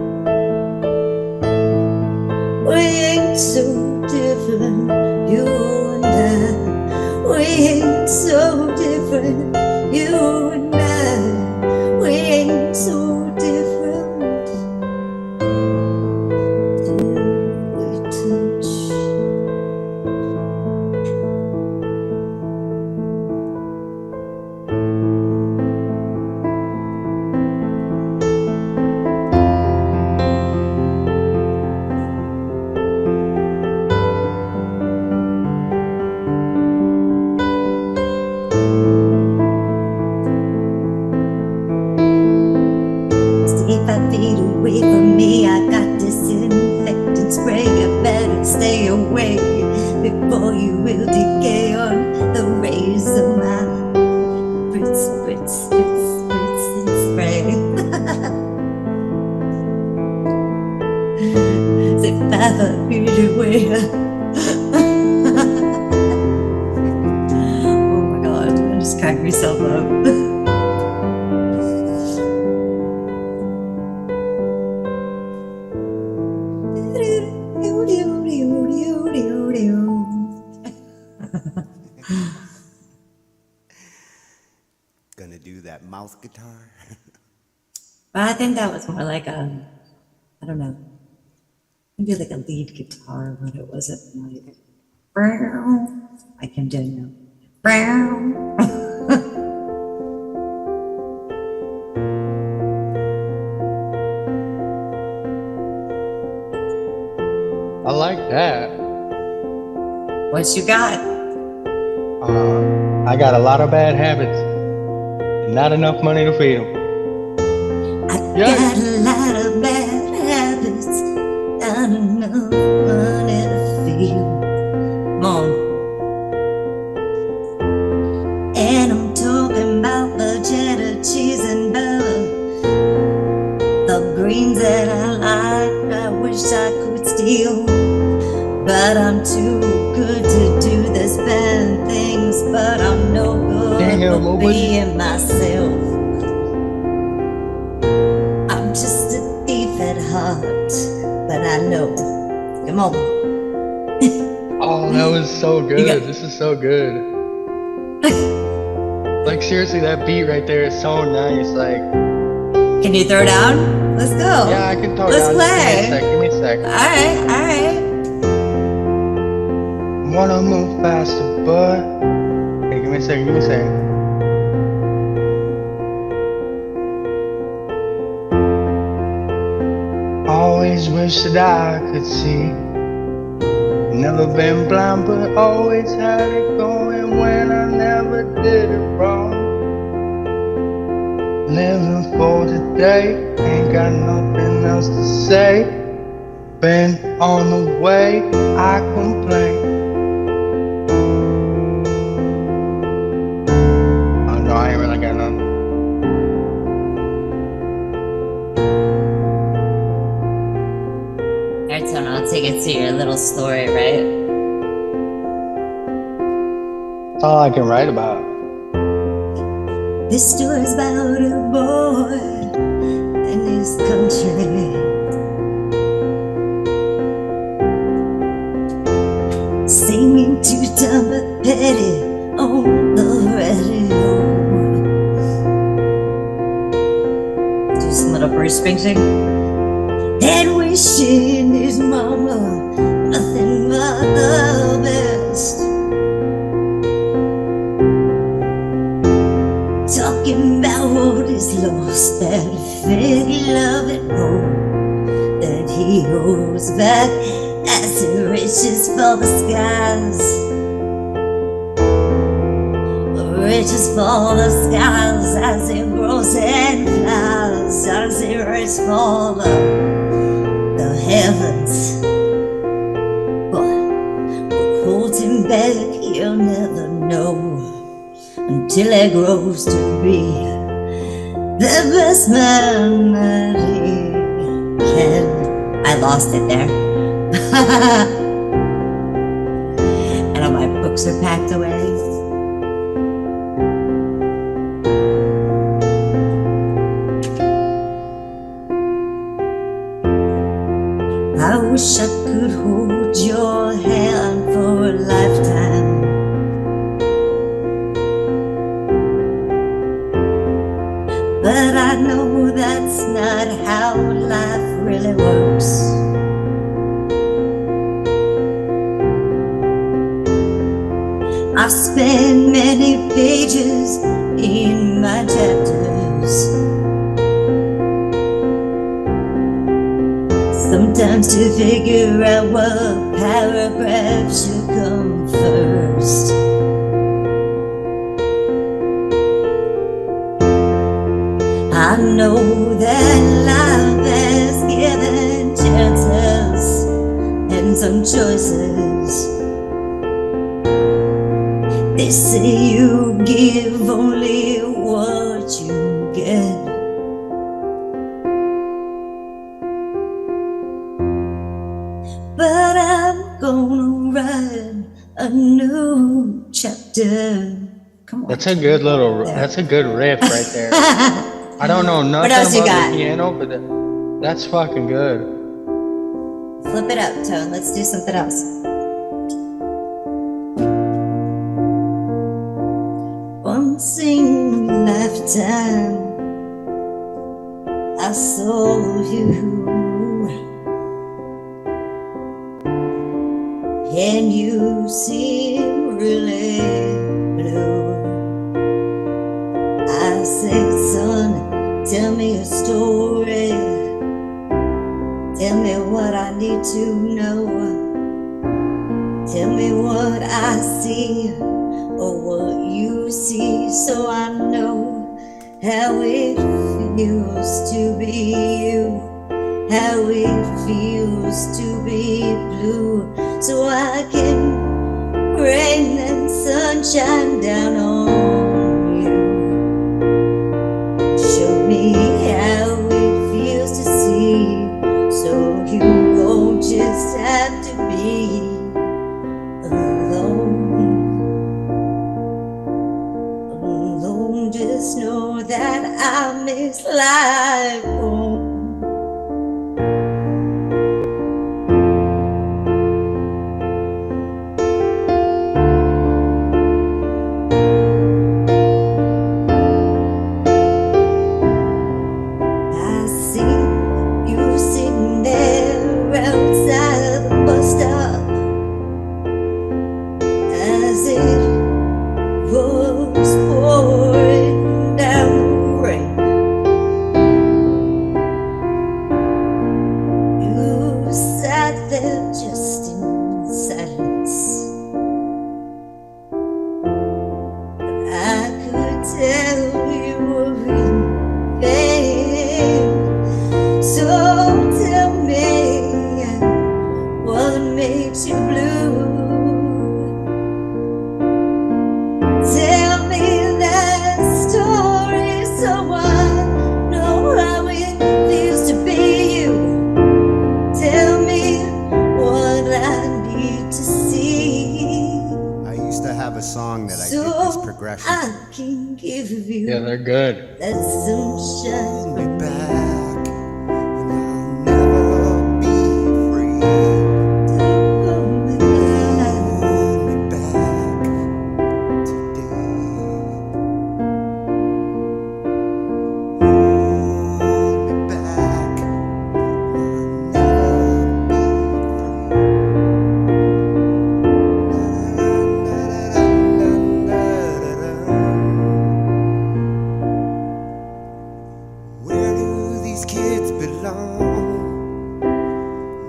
We ain't so different, you and I. We ain't so different, you and I. We ain't so different. before you will decay on the rays of my spritz, spritz, spritz, spritz, and spray. Say 5 feet away. Oh my god, I just cracked myself up. Gonna do that mouth guitar. But I think that was more like a, I don't know, maybe like a lead guitar, but it wasn't like, I can do now. I like that. What you got? I got a lot of bad habits and not enough money to feed them. Got a lot of bad habits, not enough money to feel. Mom. And I'm talking about the cheddar cheese and butter, the greens that I like, I wish I could steal. But I'm too good to do this bad things, but I'm no good for being myself. I'm just a thief at heart, but I know. Come on. Oh, that was so good. This is so good. Like, seriously, that beat right there is so nice. Like, can you throw down? Let's go. Yeah, I can throw Let's down. play. Give me a sec. Alright, alright. Wanna move faster, but hey, give me a second, give me a second. Always wish that I could see. Never been blind, but always had it going when I never did it wrong. Living for today, ain't got nothing else to say. Been on the way, I complain. Oh no, I ain't really got nothing. Alright, so I'll take it to your little story, right? That's all I can write about. This story's about a boy and his country. Singing to dumb but petty on the radio. Do some little Bruce Springsteen. And wishing his mama nothing but the best. Talking about what is lost, that fake love at home that he holds back as he reaches for the skies. Reaches for the skies as he grows and flies, as he reaches for the heavens. But what holds him back, he'll never know until he grows to be the best man that he can. I lost it there. And all my books are packed away. I wish I could hold your hand for a lifetime. But I know that's not how life really works. I've spent many pages in my chapters, sometimes to figure out what paragraph should come first. I know that life has given chances and some choices. They say you give only what you get. But I'm gonna write a new chapter. Come on. That's a good that's a good riff right there. I don't know nothing else you about got? the piano, but that's fucking good. Flip it up, Tone. Let's do something else. Once in a lifetime, I saw you, and you seem really blue. I said, son, tell me a story. Tell me what I need to know. Tell me what I see or what you see, so I know how it feels to be you, how it feels to be blue, so I can rain that sunshine down on you. Show me how it feels to see, so you won't just have to be alone. Alone, just know that I miss life home. I see you sitting there outside the bus stop as it was pouring down the rain. You sat there just in silence, but I could tell you were in pain. So tell me what makes you blue. Tell me that story so I know how it feels to be you. Tell me what I need to see, I used to have a song that I did so this progression. I can give you Yeah, they're good. that sunshine. Me back, and I'll never be free. Hold me back today. Hold me back, and I'll Where do these kids belong?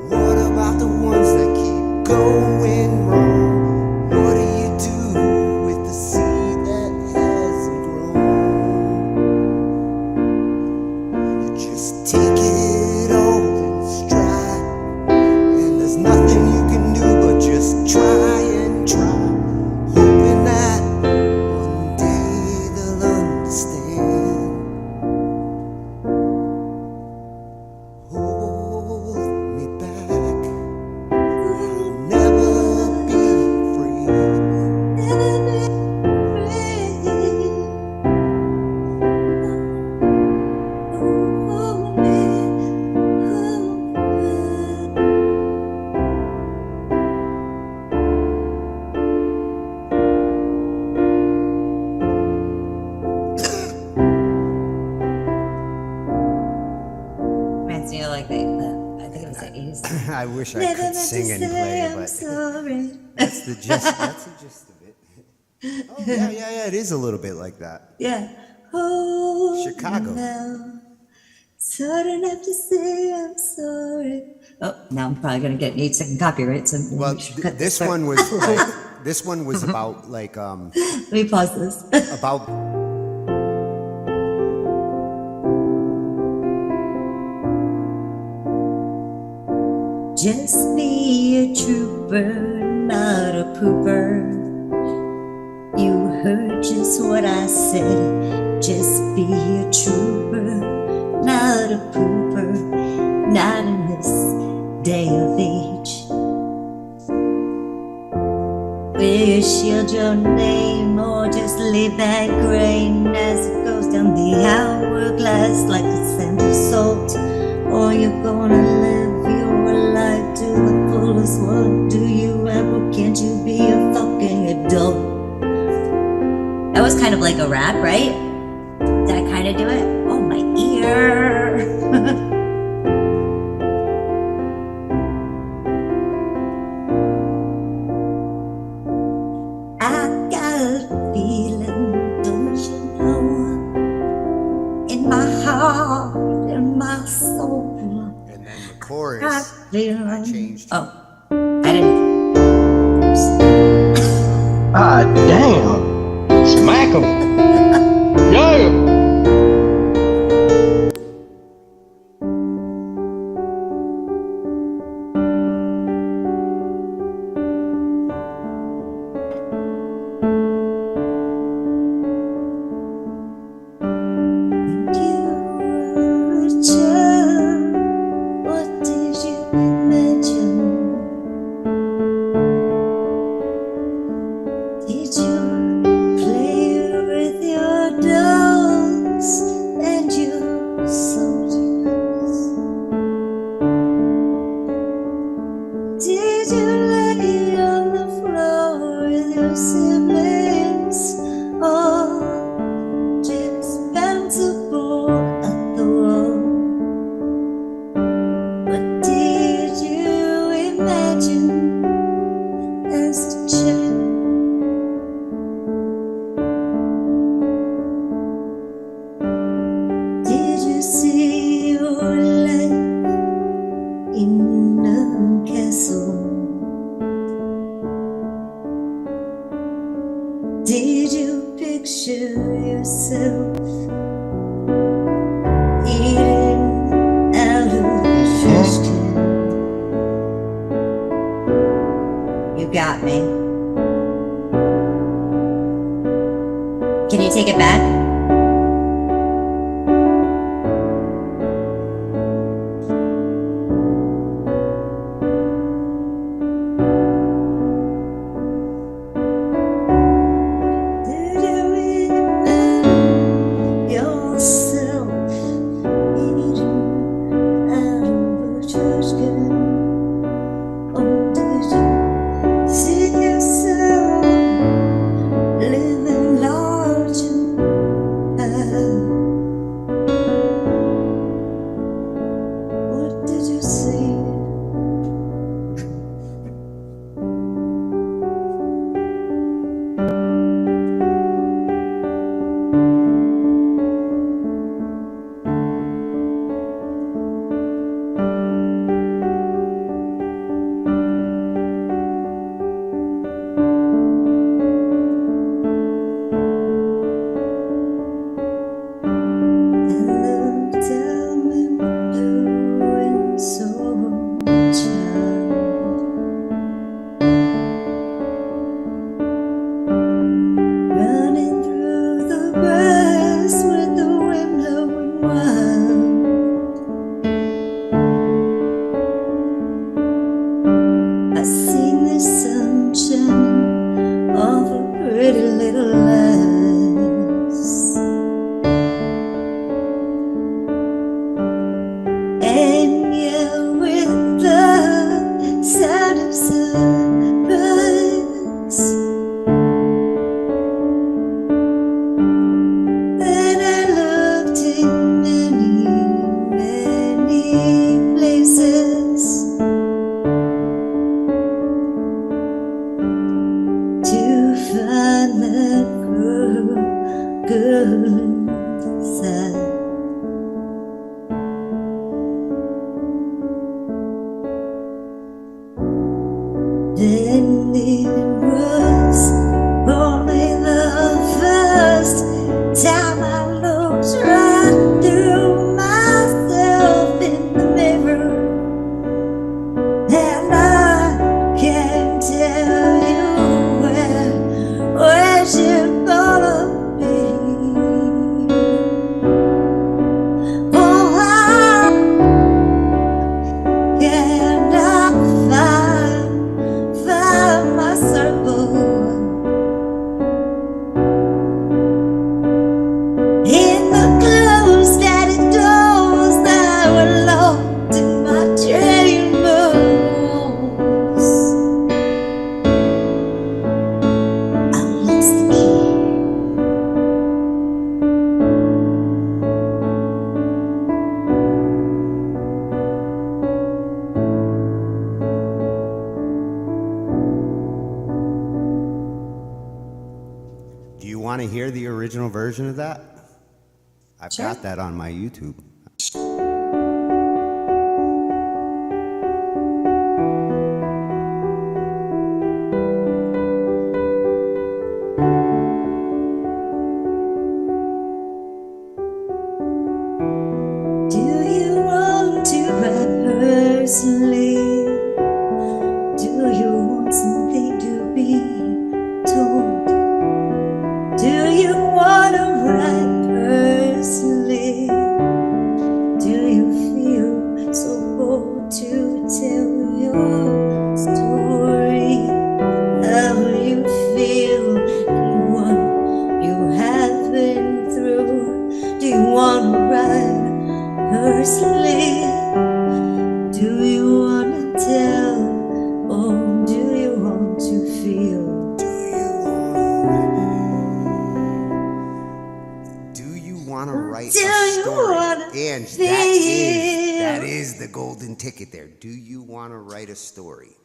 What about the ones that keep going wrong? What do you do with the seed that hasn't grown? You just take it all in stride, and there's nothing you can do but just try and try, hoping that one day they'll understand. Hold me back, I'll never be free. Reminds me of like I think it was the 80s. I wish I Never could meant to sing and say play, I'm but sorry. that's the gist of it. Oh yeah, it is a little bit like that. Yeah. Oh, Chicago. now it's hard enough to say I'm sorry. Oh, now I'm probably gonna get 8 second copyright. So Well, we should cut this part. one was like, this one was about like Let me pause this. about Just be a trooper, not a pooper. You heard just what I said. Just be a trooper, not a pooper, not in this day of age. Will you shield your name or just leave that grain as it goes down the hourglass like a sand of salt? Or you're gonna live your life to the fullest? What do you ever? Can't you be a fucking adult? That was kind of like a rap, right? Did I kind of do it? Oh, my ear. I got a feeling, don't you know? In my heart, in my soul. And then the chorus, I feel. I changed. Oh, I didn't. Ah, damn. Smack him. Yo! What did you imagine? Did you play with your dolls and your soldiers? Did you lay on the floor with your siblings? Or just bounce a ball at the wall? What did you imagine as a child? Did you see your life in a castle? Did you picture yourself eating out of the trash can? You got me. Can you take it back? Did you imagine yourself eating out of a trash can? Or did you see yourself living large and high? What did you see? Tell me what doing so child. Running through the grass with the wind blowing wild. I seen the sun shining off a pretty little lass. And yeah, with the sound of surprise, then I looked in many, many places to find that girl inside. Then it was only the first time I looked right through myself in the mirror, and I can't tell you where she goes. want to hear the original version of that? I've Sure. got that on my YouTube. Do you want to write personally? Do you want something to be told? Do you want to write personally? Do you feel so bold to tell your story? How you feel and what you have been through? Do you want to write personally? Do you want to tell, or do you want to feel? Do you want to write Do a you story? wanna And feel? that is the golden ticket there. Do you want to write a story?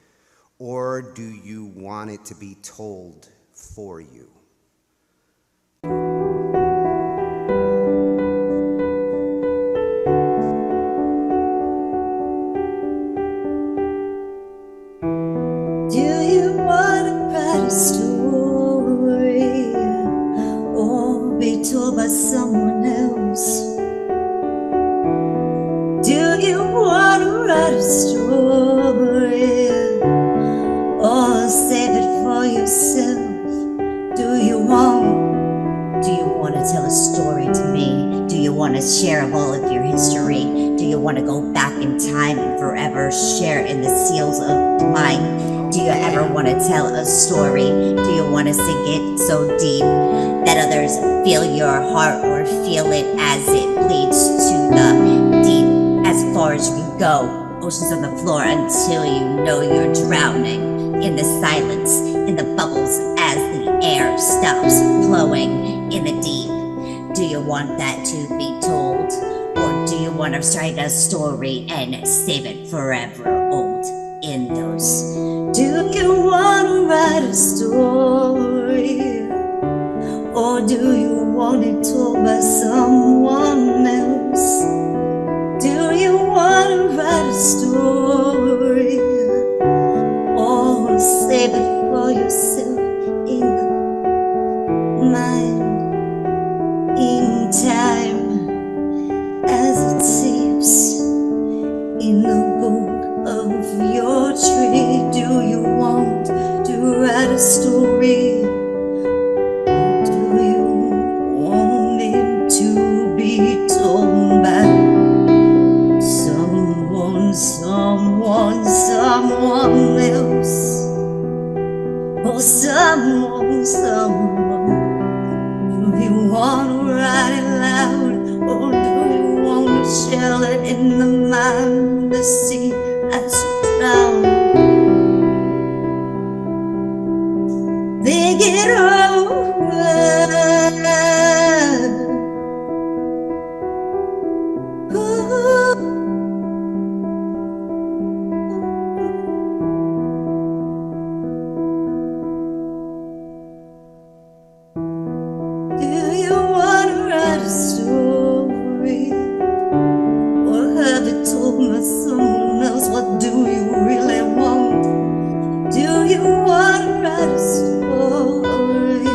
Or do you want it to be told for you? Do you want to write a story or be told by someone else? Do you want to write a story or save it for yourself? Do you want to tell a story to me? Do you want to share of all of your history? Do you want to go back in time and forever share in the seals of mine? Do you ever want to tell a story? Do you want to sink it so deep that others feel your heart or feel it as it bleeds to the deep, as far as you go, oceans on the floor until you know you're drowning in the silence, in the bubbles as the air stops flowing in the deep? Do you want that to be told? Or do you want to write a story and save it forever old in those? Do you want to write a story? Or do you want it told by someone else? Do you want to write a story? Or save it for yourself in the mind, in time, as it seeps in the book of your tree? Do you want to write a story? Do you want it to be told by someone else? Or someone? Do you want to write it loud? Or do you want to shell it in the mind, the sea as you drown? Think it over. Do you want to write a story? Or have it told by someone else? What do you really want? Do you want to write a story?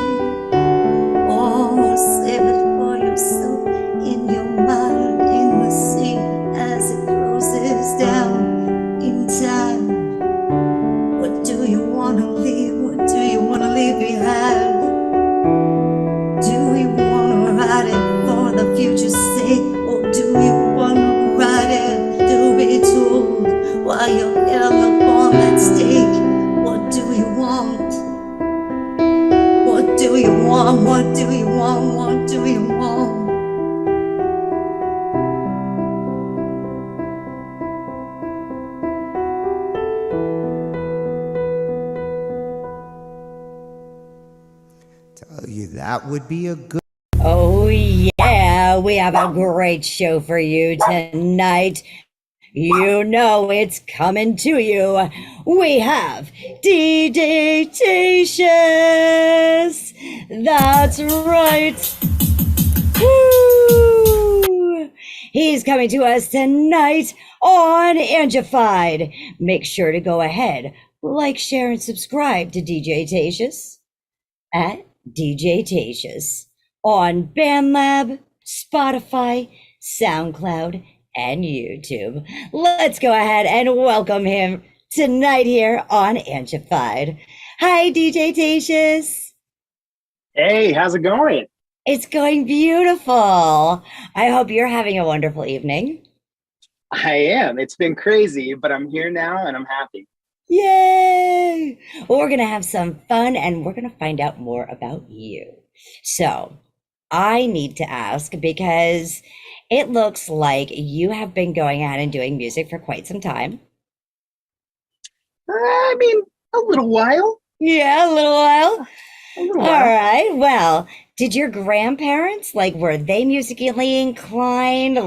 Or save it for yourself in your mind, in the sea as it closes down in time? What do you want to leave? What do you want to leave behind? Do you want to write it for the future's sake? Or do you want to write it to be told while you're held upon that stake? What do you want? What do you want? What do you want? What do you want? Tell you that would be a good. Oh, yeah, we have a great show for you tonight. You know it's coming to you. We have DJ Tatious, That's right. Woo! He's coming to us tonight on Angified. Make sure to go ahead, like, share, and subscribe to DJ Tatious at DJ Tatious on BandLab, Spotify, SoundCloud, and YouTube. Let's go ahead and welcome him tonight here on Angified. Hi, DJ Tatious. Hey, how's it going? It's going beautiful. I hope you're having a wonderful evening. I am. It's been crazy, but I'm here now and I'm happy. Yay! Well, we're going to have some fun and we're going to find out more about you. So, I need to ask because it looks like you have been going out and doing music for quite some time. I mean, a little while. Yeah, a little while. A little All while. right. Well, did your grandparents, were they musically inclined?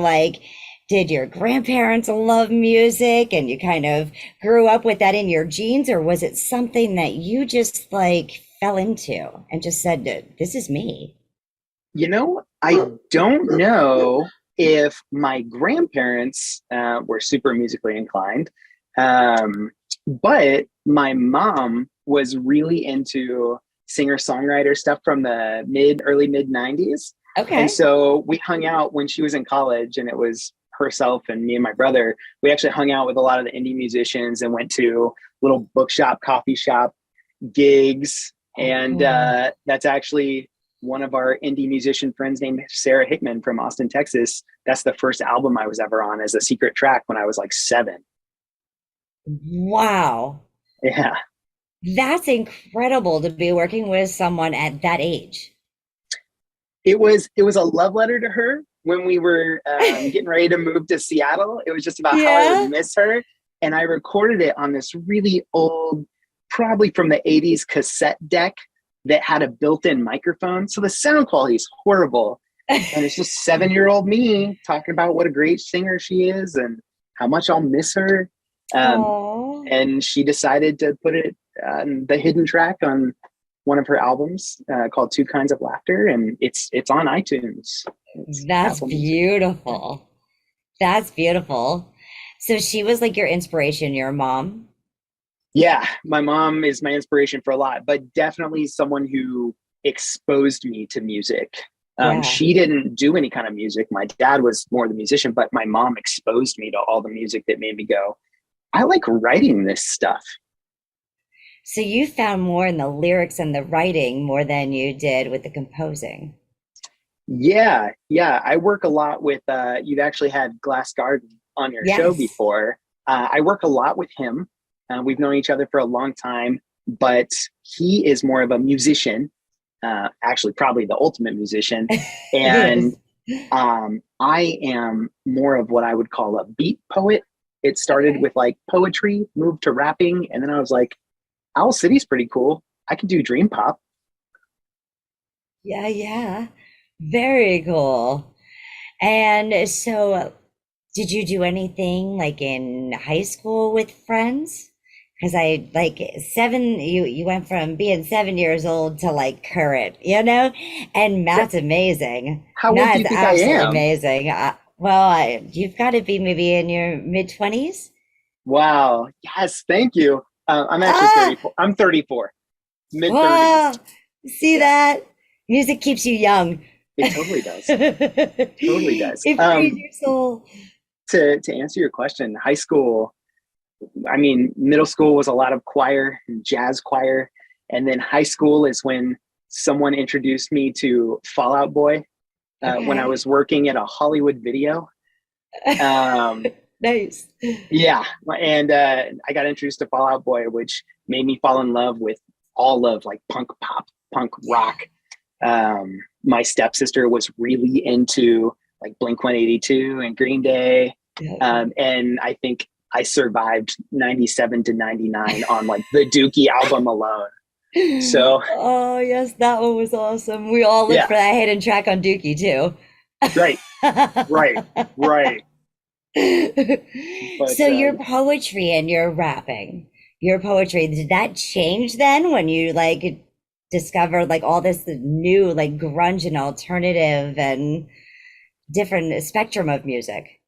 Did your grandparents love music and you kind of grew up with that in your genes? Or was it something that you just fell into and just said, this is me? You know, I don't know if my grandparents were super musically inclined, but my mom was really into singer-songwriter stuff from the early mid 90s. Okay. And so we hung out when she was in college, and it was herself and me and my brother. We actually hung out with a lot of the indie musicians and went to little bookshop, coffee shop gigs. And that's actually one of our indie musician friends named Sarah Hickman from Austin, Texas. That's the first album I was ever on as a secret track when I was 7. Wow. Yeah. That's incredible to be working with someone at that age. It was a love letter to her when we were getting ready to move to Seattle. It was just about how I would miss her. And I recorded it on this really old, probably from the 80s cassette deck that had a built-in microphone. So the sound quality is horrible. And it's just 7-year-old me talking about what a great singer she is and how much I'll miss her. And she decided to put it the hidden track on one of her albums called Two Kinds of Laughter, and it's on iTunes. That's beautiful. That's beautiful. So she was your inspiration, your mom? Yeah, my mom is my inspiration for a lot, but definitely someone who exposed me to music. She didn't do any kind of music. My dad was more the musician, but my mom exposed me to all the music that made me go, I like writing this stuff. So you found more in the lyrics and the writing more than you did with the composing. Yeah. I work a lot with, you've actually had Glass Garden on your show before. I work a lot with him. We've known each other for a long time, but he is more of a musician, actually probably the ultimate musician. And I am more of what I would call a beat poet. It started with poetry, moved to rapping, and then I was like, Owl City's pretty cool. I can do dream pop. Yeah. Very cool. And so did you do anything in high school with friends? Because you went from being 7 years old to current, and Matt's amazing. How old do you think I am? Amazing. You've got to be maybe in your mid-20s. Wow. Yes. Thank you. I'm actually 34. I'm 34. Mid 30s. See that? Music keeps you young. It totally does. Totally does. It frees your soul. To answer your question, high school, middle school was a lot of choir and jazz choir. And then high school is when someone introduced me to Fall Out Boy when I was working at a Hollywood video. Nice. Yeah. And I got introduced to Fall Out Boy, which made me fall in love with all of punk pop, punk rock. My stepsister was really into Blink-182 and Green Day. And I think I survived 97 to 99 on the Dookie album alone. So. Oh yes, that one was awesome. We all lived for that hidden track on Dookie too. Right. But, so your poetry and your rapping, your poetry, did that change then when you discovered like all this new like grunge and alternative and different spectrum of music.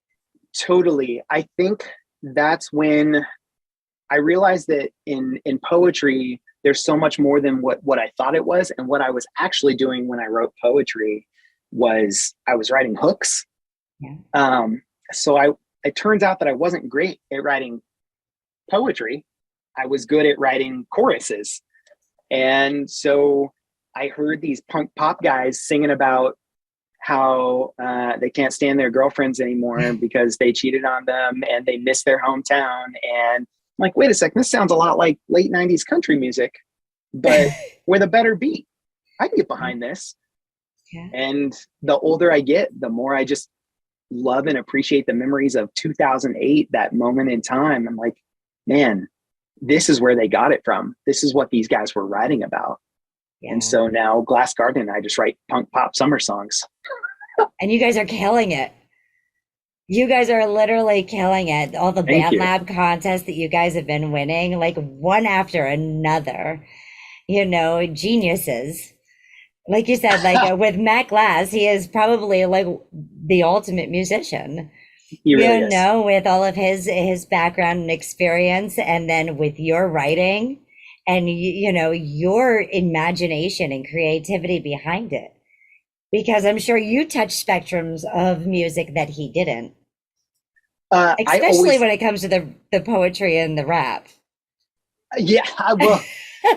Totally. I think that's when I realized that in poetry, there's so much more than what I thought it was. And what I was actually doing when I wrote poetry was I was writing hooks. Yeah. So it turns out that I wasn't great at writing poetry. I was good at writing choruses. And so I heard these punk pop guys singing about how they can't stand their girlfriends anymore because they cheated on them and they miss their hometown. And I'm like, wait a second, this sounds a lot like late 90s country music, but with a better beat. I can get behind this. Yeah. And the older I get, the more I just love and appreciate the memories of 2008, that moment in time. I'm like, man, this is where they got it from. This is what these guys were writing about. Yeah. And so now Glass Garden, I just write punk pop summer songs. And you guys are killing it. You guys are literally killing it. All the Band Lab contests that you guys have been winning, like one after another, you know, geniuses. Like you said, like with Matt Glass, he is probably like the ultimate musician. He really you is. know, with all of his background and experience, and then with your writing and you know, your imagination and creativity behind it. Because I'm sure you touch spectrums of music that he didn't. Especially when it comes to the poetry and the rap. Yeah, well,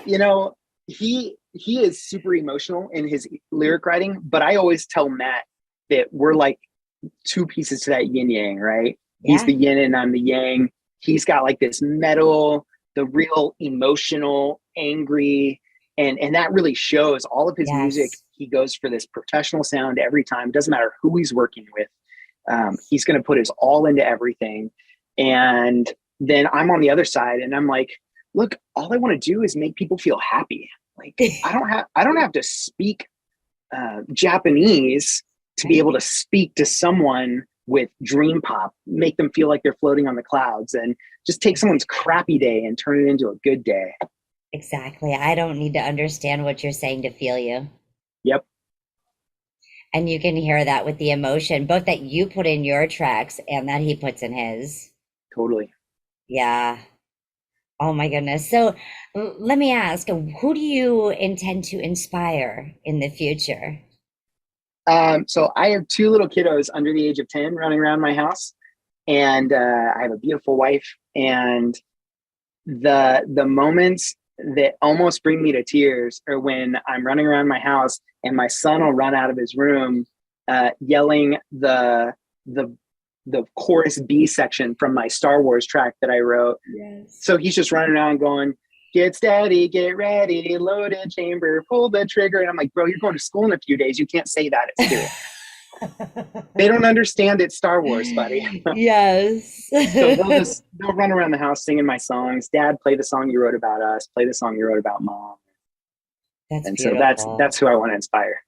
you know, he is super emotional in his lyric writing, but I always tell Matt that we're like two pieces to that yin yang, right? Yeah. He's the yin and I'm the yang. He's got like this metal, the real emotional, angry, and that really shows. All of his music. He goes for this professional sound every time. Doesn't matter who he's working with. He's going to put his all into everything. And then I'm on the other side and I'm like, look, all I want to do is make people feel happy. Like I don't have to speak Japanese to be able to speak to someone with dream pop, make them feel like they're floating on the clouds, and just take someone's crappy day and turn it into a good day. Exactly. I don't need to understand what you're saying to feel you. Yep. And you can hear that with the emotion, both that you put in your tracks and that he puts in his. Totally. Yeah. Oh my goodness. So let me ask, who do you intend to inspire in the future? So I have two little kiddos under the age of 10 running around my house, and I have a beautiful wife, and the moments that almost bring me to tears are when I'm running around my house and my son will run out of his room yelling the chorus B section from my Star Wars track that I wrote. Yes. So he's just running around going, get steady, get ready, loaded chamber, pull the trigger. And I'm like, bro, you're going to school in a few days. You can't say that at school. They don't understand it's Star Wars, buddy. Yes. So they'll run around the house singing my songs. Dad, play the song you wrote about us. Play the song you wrote about Mom. That's and beautiful. So that's who I want to inspire.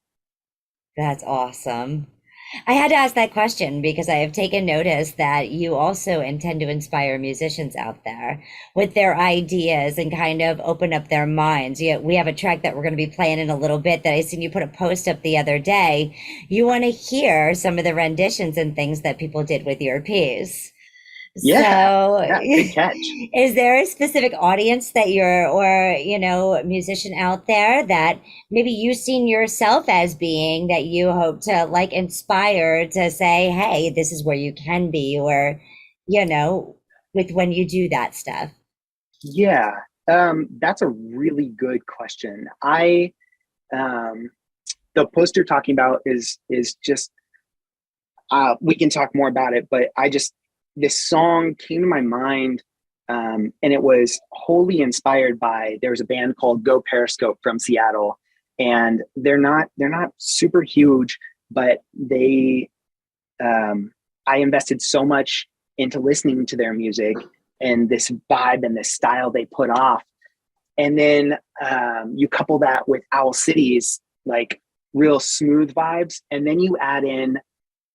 That's awesome. I had to ask that question because I have taken notice that you also intend to inspire musicians out there with their ideas and kind of open up their minds. We have a track that we're going to be playing in a little bit that I seen you put a post up the other day. You want to hear some of the renditions and things that people did with your piece. Yeah, good catch. Is there a specific audience that or musician out there that maybe you've seen yourself as being that you hope to like inspire to say, hey, this is where you can be, or, with when you do that stuff? Yeah, that's a really good question. The post you're talking about is just, we can talk more about it, but this song came to my mind, and it was wholly inspired by, there's a band called Go Periscope from Seattle, and they're not super huge, but I invested so much into listening to their music and this vibe and this style they put off. And then you couple that with Owl City's like real smooth vibes, and then you add in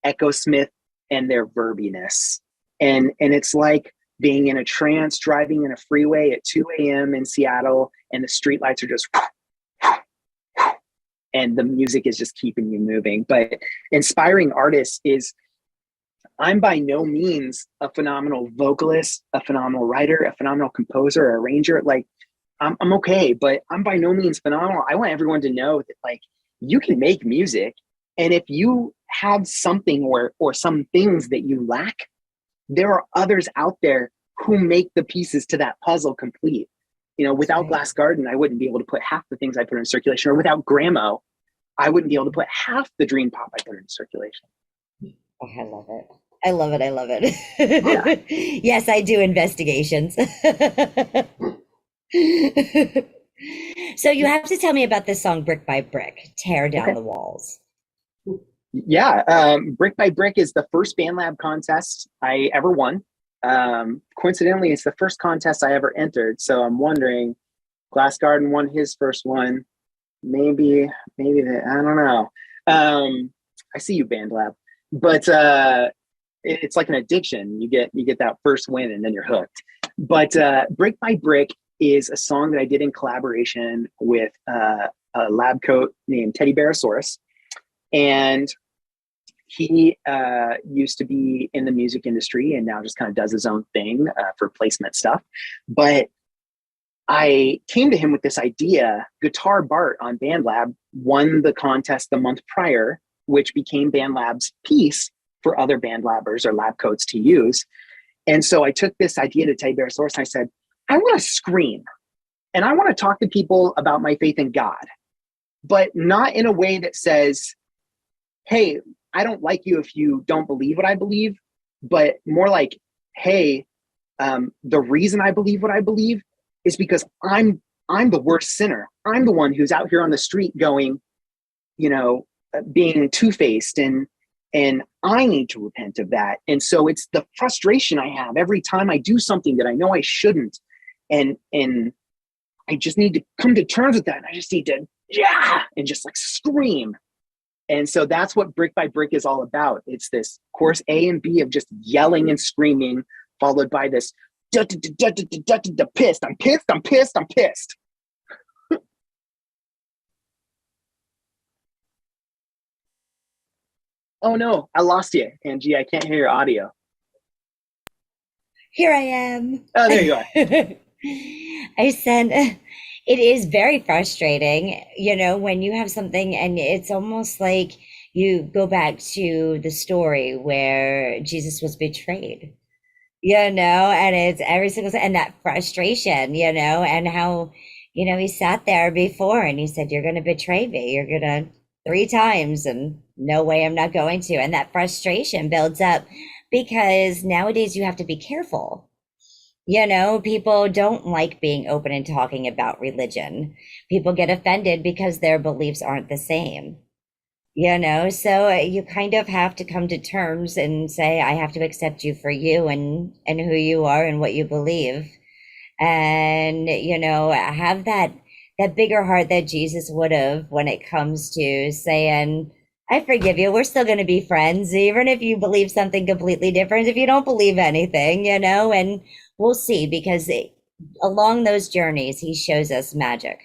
Echo Smith and their verbiness. And it's like being in a trance, driving in a freeway at 2 a.m. in Seattle, and the streetlights are just and the music is just keeping you moving. But inspiring artists is, I'm by no means a phenomenal vocalist, a phenomenal writer, a phenomenal composer, arranger. Like I'm okay, but I'm by no means phenomenal. I want everyone to know that like you can make music, and if you have something or some things that you lack, there are others out there who make the pieces to that puzzle complete. You know, without Glass Garden, I wouldn't be able to put half the things I put in circulation, or without Gramo, I wouldn't be able to put half the dream pop I put in circulation. Oh, I love it. I love it. I love it. Yeah. Yes, I do investigations. So you have to tell me about this song, Brick by Brick, Tear Down the Walls. Yeah, Brick by Brick is the first BandLab contest I ever won. Coincidentally, it's the first contest I ever entered. So I'm wondering, Glass Garden won his first one. Maybe I don't know. I see you, BandLab. But it's like an addiction. You get that first win and then you're hooked. But Brick by Brick is a song that I did in collaboration with a lab coat named Teddy Bearosaurus. And he used to be in the music industry and now just kind of does his own thing for placement stuff. But I came to him with this idea. Guitar Bart on BandLab won the contest the month prior, which became BandLab's piece for other BandLabbers or lab coats to use. And so I took this idea to Teddy Bearosaurus and I said, I want to scream and I want to talk to people about my faith in God, but not in a way that says, hey, I don't like you if you don't believe what I believe, but more like, hey, the reason I believe what I believe is because I'm the worst sinner. I'm the one who's out here on the street going, you know, being two-faced, and I need to repent of that. And so it's the frustration I have every time I do something that I know I shouldn't. And I just need to come to terms with that. And I just need to, and just like scream. And so that's what Brick by Brick is all about. It's this course A and B of just yelling and screaming, followed by this pissed, I'm pissed, I'm pissed, I'm pissed. Oh no, I lost you, Angie. I can't hear your audio. Here I am. Oh, there you are. I said, it is very frustrating, you know, when you have something and it's almost like you go back to the story where Jesus was betrayed, you know, and it's every single, and that frustration, you know, and how, you know, he sat there before and he said, you're going to betray me. You're going to 3 times, and no way, I'm not going to. And that frustration builds up because nowadays you have to be careful. You know, people don't like being open and talking about religion. People get offended because their beliefs aren't the same. You know, so you kind of have to come to terms and say, I have to accept you for you and who you are and what you believe. And, you know, have that bigger heart that Jesus would have when it comes to saying, I forgive you. We're still going to be friends, even if you believe something completely different, if you don't believe anything, you know, and we'll see, because along those journeys, he shows us magic.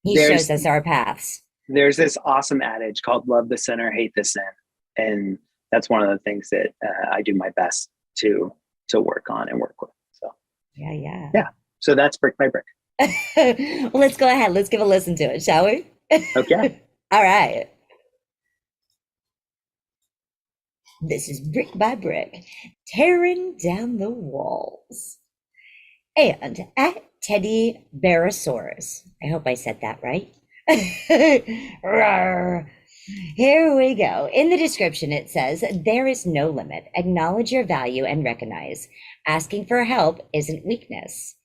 He shows us our paths. There's this awesome adage called love the sinner, hate the sin. And that's one of the things that I do my best to work on and work with. So, yeah. So that's Brick by Brick. Well, let's go ahead. Let's give a listen to it, shall we? Okay. All right. This is Brick by Brick, tearing down the walls. And at Teddy Bearosaurus. I hope I said that right. Here we go. In the description, it says, there is no limit. Acknowledge your value and recognize. Asking for help isn't weakness.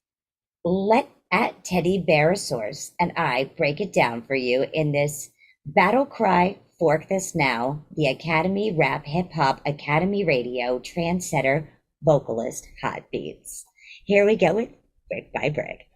Let at Teddy Bearosaurus and I break it down for you in this battle cry. Fork This Now, the Academy Rap Hip Hop Academy Radio Trendsetter Vocalist Hot Beats. Here we go with Brick by Brick.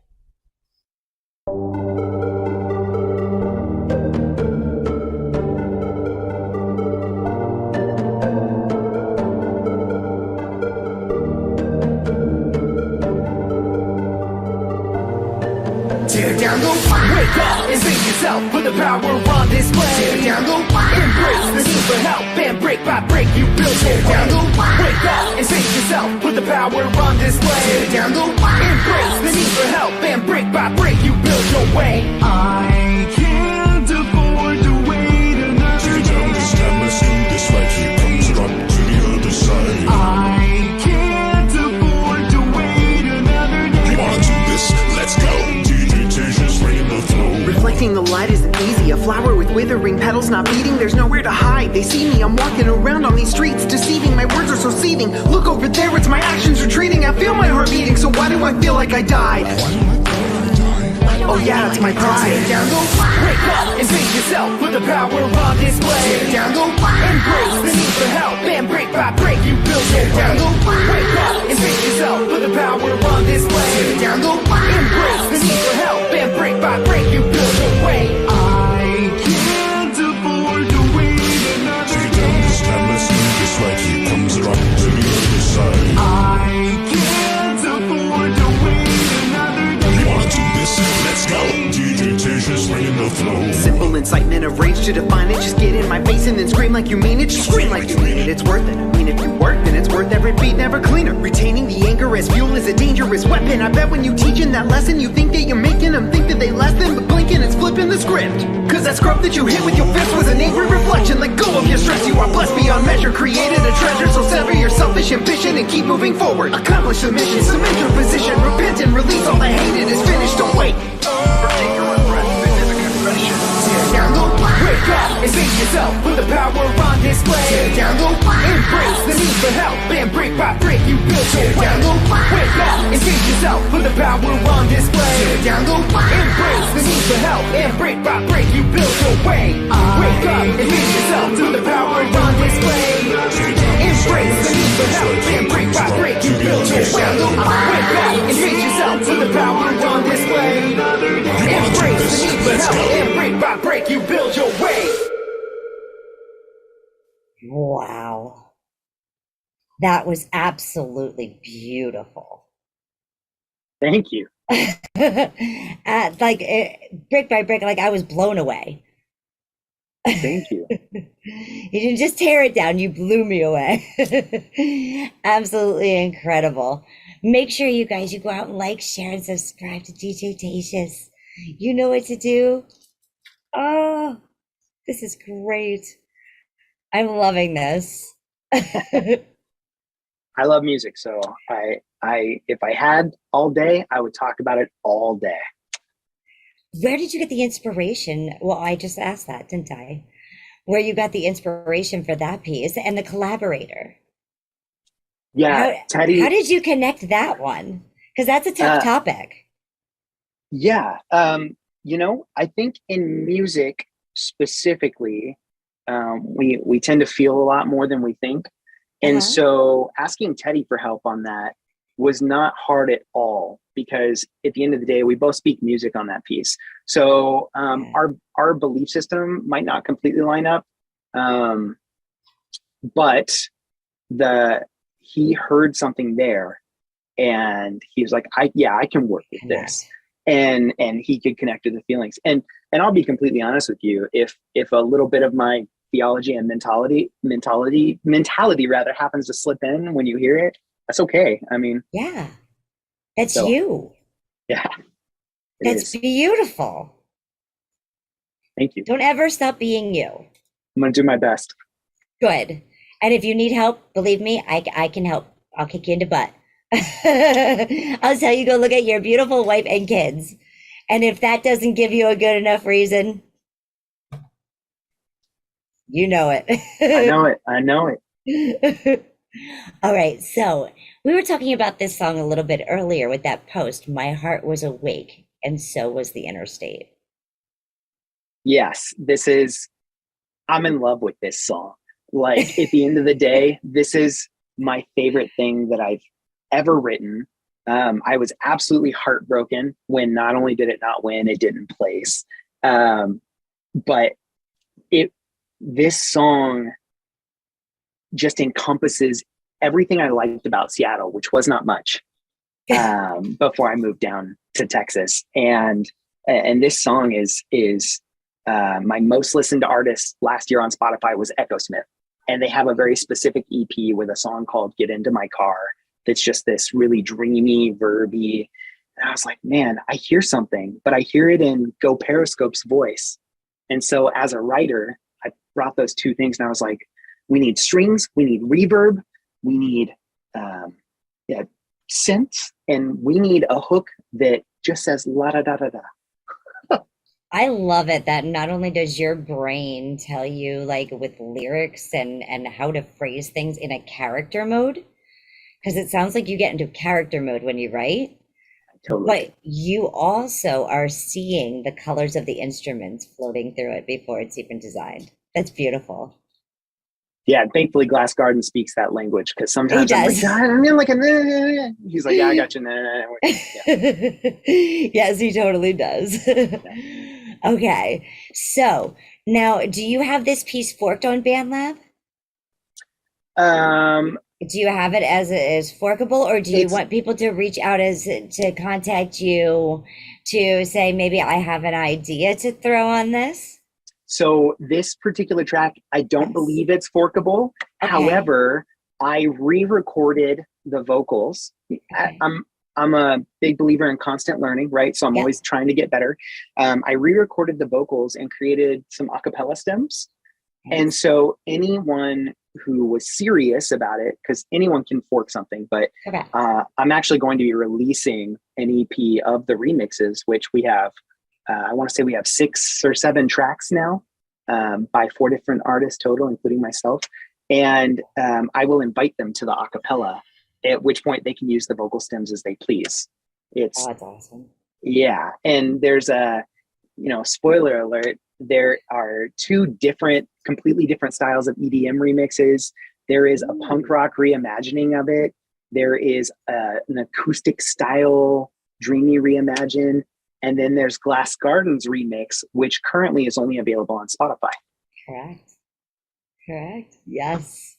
Tear down the wall. Wake up and save yourself. Put the power on display. Tear down the wall. Embrace the need for help, and brick by brick you build your way. Down the wall. Wake up and save yourself. Put the power on display. Tear down the wall. Embrace the need for help, and brick by brick you build your way. I can't afford to wait another day. Tear down this damascene, this light he comes up to the other side. I can't afford to wait another day. You wanna do this? Let's go. DJ Tatious, bringing the flow. Reflecting the light isn't easy. A flower with withering petals not beating. There's nowhere to hide. They see me. I'm walking around on these streets, deceiving. My words are so seething. Look over there, it's my actions retreating. I feel my heart beating. So why do I feel like I died? Oh yeah, it's my pride. Tear down the wall. Wake up and save yourself. Put the power on display. Tear down the wall. Embrace the need for help, and brick by brick you build your way. Down the wall. Wake up and save yourself. Put the power on display. Tear down the wall. Embrace the need for help, and brick by brick you build your way. I can't afford to wait another day. Tear down this damascene, this light he comes up to the other side. I can't afford to wait another day. You wanna do this? Let's go. DJ Tatious, bringing the flow. Simple incitement of rage to define it. Just get in my face and then scream like you mean it. Just scream like you mean it. It's worth it. I mean, if you work, then it's worth every beat, never cleaner. Retaining the anger as fuel is a dangerous weapon. I bet when you teaching that lesson, you think that you're making them think that they less than, but blinking it's flipping the script. Cause that scrub that you hit with your fist was an angry reflection. Let go of your stress. You are blessed beyond measure. Created a treasure. So sever your selfish ambition and keep moving forward. Accomplish the mission. Cement your position. Repent and release all the hate. It is finished. Don't wait. Tear down the wall. Wake up and save yourself. Put the power on display. Tear down the wall. Embrace the need for help, and brick by brick you build your way. Down the wall. Wake up and save yourself. Put the power on display. Tear down the wall. Embrace the need for help, and brick by brick you build your way. Wake up and save yourself. Put the power on display. Embrace the need for help, and brick by brick you build your way. Down the wall. Wake up and save yourself. Put the power on display. Embrace the need for help, and brick by brick you build your way. Wow. That was absolutely beautiful. Thank you. Brick by brick, like I was blown away. Thank you. You didn't just tear it down, you blew me away. Absolutely incredible. Make sure you guys, you go out and like, share, and subscribe to DJ Tatious. You know what to do. Oh, this is great. I'm loving this. I love music, so if I had all day, I would talk about it all day. Where did you get the inspiration? Well, I just asked that, didn't I? Where you got the inspiration for that piece and the collaborator. Yeah, Teddy. How did you connect that one? Because that's a tough topic. Yeah. I think in music specifically, we tend to feel a lot more than we think. And so asking Teddy for help on that was not hard at all, because at the end of the day, we both speak music on that piece. So our belief system might not completely line up. But he heard something there and he was like, I can work with this. And he could connect to the feelings. And I'll be completely honest with you, if a little bit of my theology and mentality rather happens to slip in when you hear it, that's okay. I mean, yeah, that's you. Yeah, that's beautiful. Thank you. Don't ever stop being you. I'm gonna do my best. Good. And if you need help, believe me, I can help. I'll kick you in the butt. I'll tell you, go look at your beautiful wife and kids. And if that doesn't give you a good enough reason, you know it. I know it. All right. So we were talking about this song a little bit earlier with that post. My heart was awake, and so was the interstate. Yes, I'm in love with this song. Like, at the end of the day, this is my favorite thing that I've ever written. I was absolutely heartbroken when not only did it not win, it didn't place. But this song just encompasses everything I liked about Seattle, which was not much before I moved down to Texas. And And this song is my most listened to artist last year on Spotify was Echo Smith. And they have a very specific EP with a song called Get Into My Car. That's just this really dreamy, verby. And I was like, man, I hear something, but I hear it in Go Periscope's voice. And so as a writer, I brought those two things and I was like, we need strings, we need reverb, we need synths, and we need a hook that just says la da da da da. I love it that not only does your brain tell you like with lyrics and how to phrase things in a character mode, because it sounds like you get into character mode when you write. Totally. But you also are seeing the colors of the instruments floating through it before it's even designed. That's beautiful. Yeah, thankfully Glass Garden speaks that language, because sometimes He I'm does. like, God, I'm in like a. He's like, yeah, I got you. Yeah. Yes, he totally does. Okay, so now do you have this piece forked on BandLab? Do you have it as forkable, or do you want people to reach out to contact you to say, maybe I have an idea to throw on this? So this particular track, I don't believe it's forkable. Okay. However, I re-recorded the vocals. Okay. I'm a big believer in constant learning, right? So I'm always trying to get better. I re-recorded the vocals and created some a cappella stems. And so anyone who was serious about it, because anyone can fork something, but I'm actually going to be releasing an EP of the remixes, which we have, I want to say we have 6 or 7 tracks now by 4 different artists total, including myself. And I will invite them to the a cappella, at which point they can use the vocal stems as they please. It's that's awesome. Yeah. And there's a, spoiler alert, there are 2 completely different styles of EDM remixes. There is a punk rock reimagining of it. There is an acoustic style dreamy reimagine. And then there's Glass Garden's remix, which currently is only available on Spotify. Correct. Yes.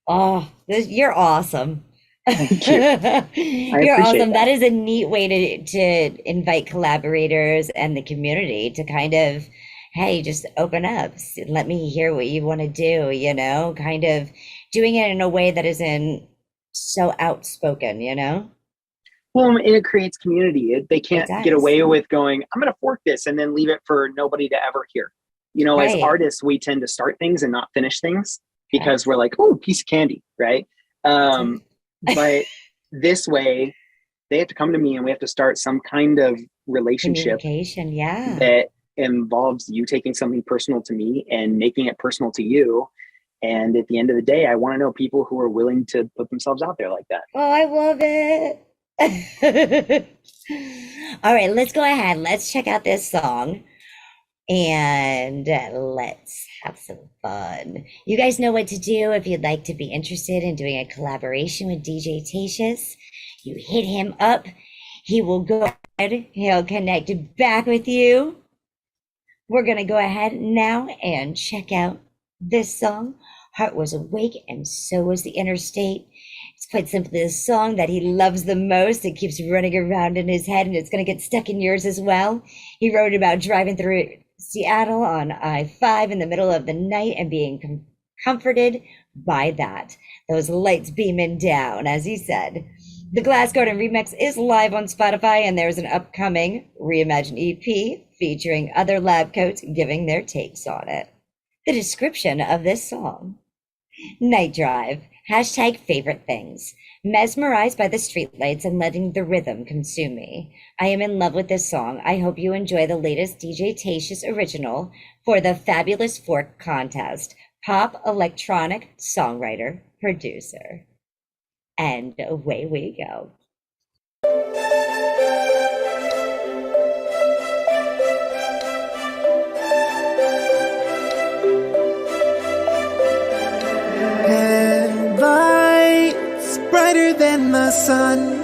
Oh, you're awesome. Thank you. You're awesome. That is a neat way to invite collaborators and the community to kind of, hey, just open up. Let me hear what you want to do, kind of doing it in a way that isn't so outspoken, Well, and it creates community. They can't get away with going, I'm going to fork this and then leave it for nobody to ever hear. As artists, we tend to start things and not finish things because we're like, oh, piece of candy, right? But this way, they have to come to me and we have to start some kind of relationship that involves you taking something personal to me and making it personal to you. And at the end of the day, I want to know people who are willing to put themselves out there like that. Oh, I love it. All right, let's go ahead. Let's check out this song and let's have some fun. You guys know what to do if you'd like to be interested in doing a collaboration with DJ Tatious. You hit him up. He will go ahead. He'll connect back with you. We're going to go ahead now and check out this song. Heart was awake and so was the interstate. It's quite simply the song that he loves the most. It keeps running around in his head and it's going to get stuck in yours as well. He wrote about driving through Seattle on I-5 in the middle of the night and being comforted by that. Those lights beaming down, as he said. The Glass Garden remix is live on Spotify and there's an upcoming Reimagine EP featuring other lab coats giving their takes on it. The description of this song. Night drive. Hashtag favorite things. Mesmerized by the streetlights and letting the rhythm consume me. I am in love with this song. I hope you enjoy the latest DJ Tatious original for the Fabulous Fork Contest. Pop electronic songwriter, producer. And away we go. Headlights brighter than the sun.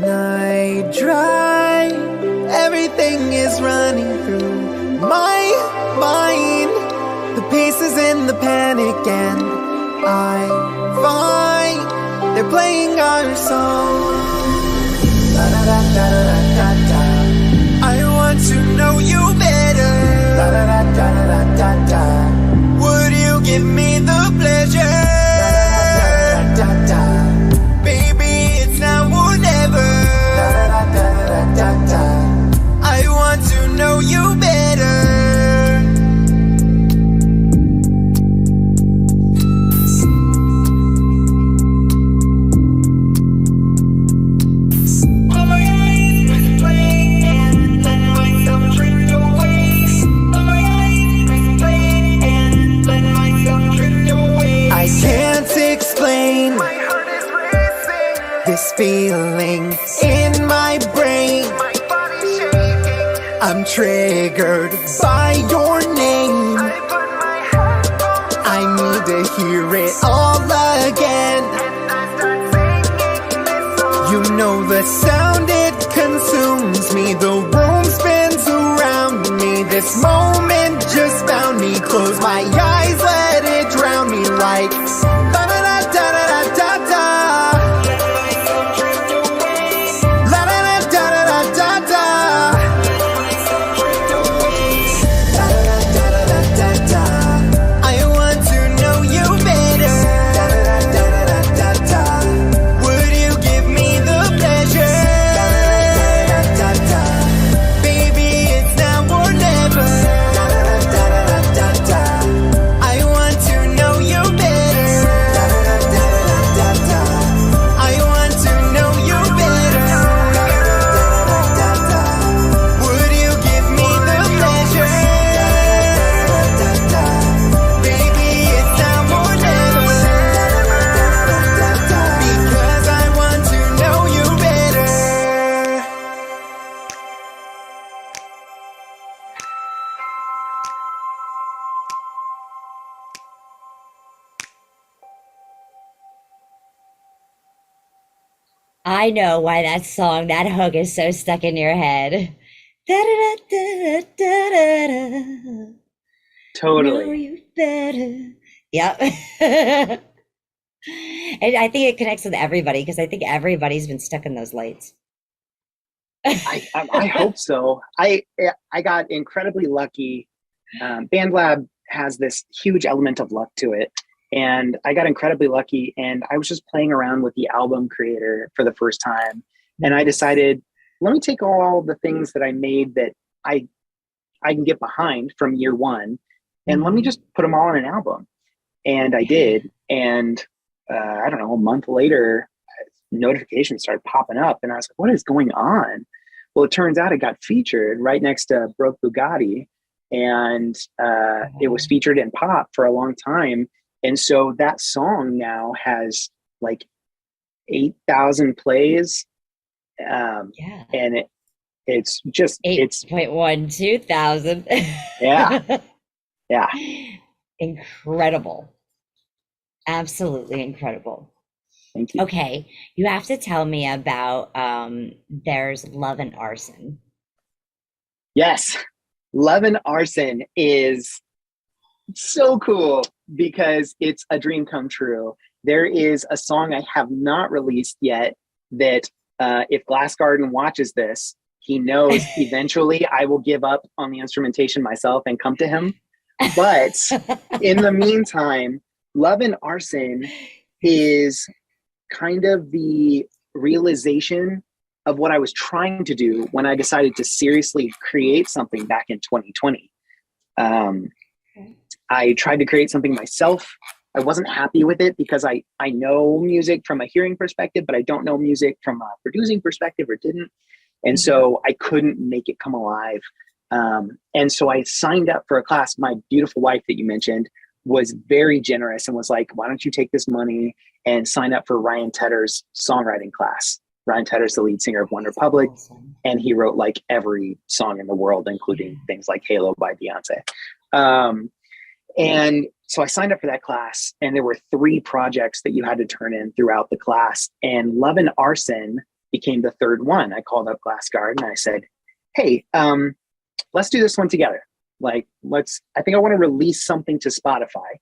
Night drive, everything is running through my mind. The pieces in the panic, and I find they're playing our song. I want to feeling in my brain. I'm triggered by your name. I need to hear it all again. You know the sound, it consumes me. The room spins around me. This moment just found me. Close my eyes, let it drown me like da-da-da-da-da-da-da. I know why that song, that hook is so stuck in your head. Da-da-da-da-da-da-da. Totally. Know you better. Yep. And I think it connects with everybody because I think everybody's been stuck in those lights. I hope so. I got incredibly lucky. BandLab has this huge element of luck to it. And I got incredibly lucky, and I was just playing around with the album creator for the first time. And I decided, let me take all the things that I made that I can get behind from year one, and let me just put them all on an album. And I did. And I don't know, a month later, notifications started popping up, and I was like, what is going on? Well, it turns out it got featured right next to Broke Bugatti, and it was featured in pop for a long time. And so that song now has like 8,000 plays. And it's just 8.12 thousand. Yeah. Yeah. Incredible. Absolutely incredible. Thank you. Okay. You have to tell me about there's Love and Arson. Yes. Love and Arson is so cool because it's a dream come true. There is a song I have not released yet that if Glass Garden watches this, he knows eventually I will give up on the instrumentation myself and come to him. But in the meantime, Love and Arson is kind of the realization of what I was trying to do when I decided to seriously create something back in 2020. I tried to create something myself. I wasn't happy with it because I know music from a hearing perspective, but I don't know music from a producing perspective, or didn't. And so I couldn't make it come alive. And so I signed up for a class. My beautiful wife that you mentioned was very generous and was like, why don't you take this money and sign up for Ryan Tedder's songwriting class? Ryan Tedder's the lead singer of One Republic, and he wrote like every song in the world, including things like Halo by Beyonce. And so I signed up for that class, and there were 3 projects that you had to turn in throughout the class. And Love and Arson became the 3rd one. I called up Glass Garden and I said, hey, let's do this one together. Like, I think I want to release something to Spotify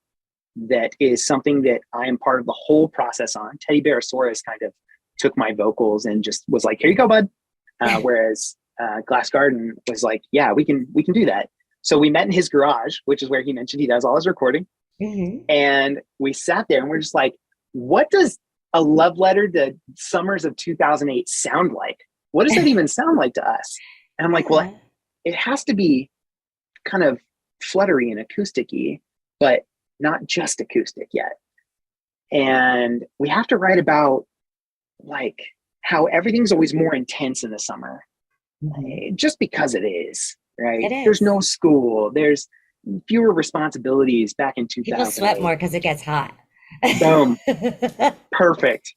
that is something that I am part of the whole process on. Teddy Bearsaurus kind of took my vocals and just was like, here you go, bud. Whereas Glass Garden was like, yeah, we can do that. So we met in his garage, which is where he mentioned he does all his recording. And we sat there and we're just like, what does a love letter to summers of 2008 sound like? What does that even sound like to us? And I'm like, well, it has to be kind of fluttery and acoustic-y, but not just acoustic yet. And we have to write about like how everything's always more intense in the summer, just because it is, right? There's no school. There's fewer responsibilities back in 2000. People sweat more because it gets hot. Boom. Perfect.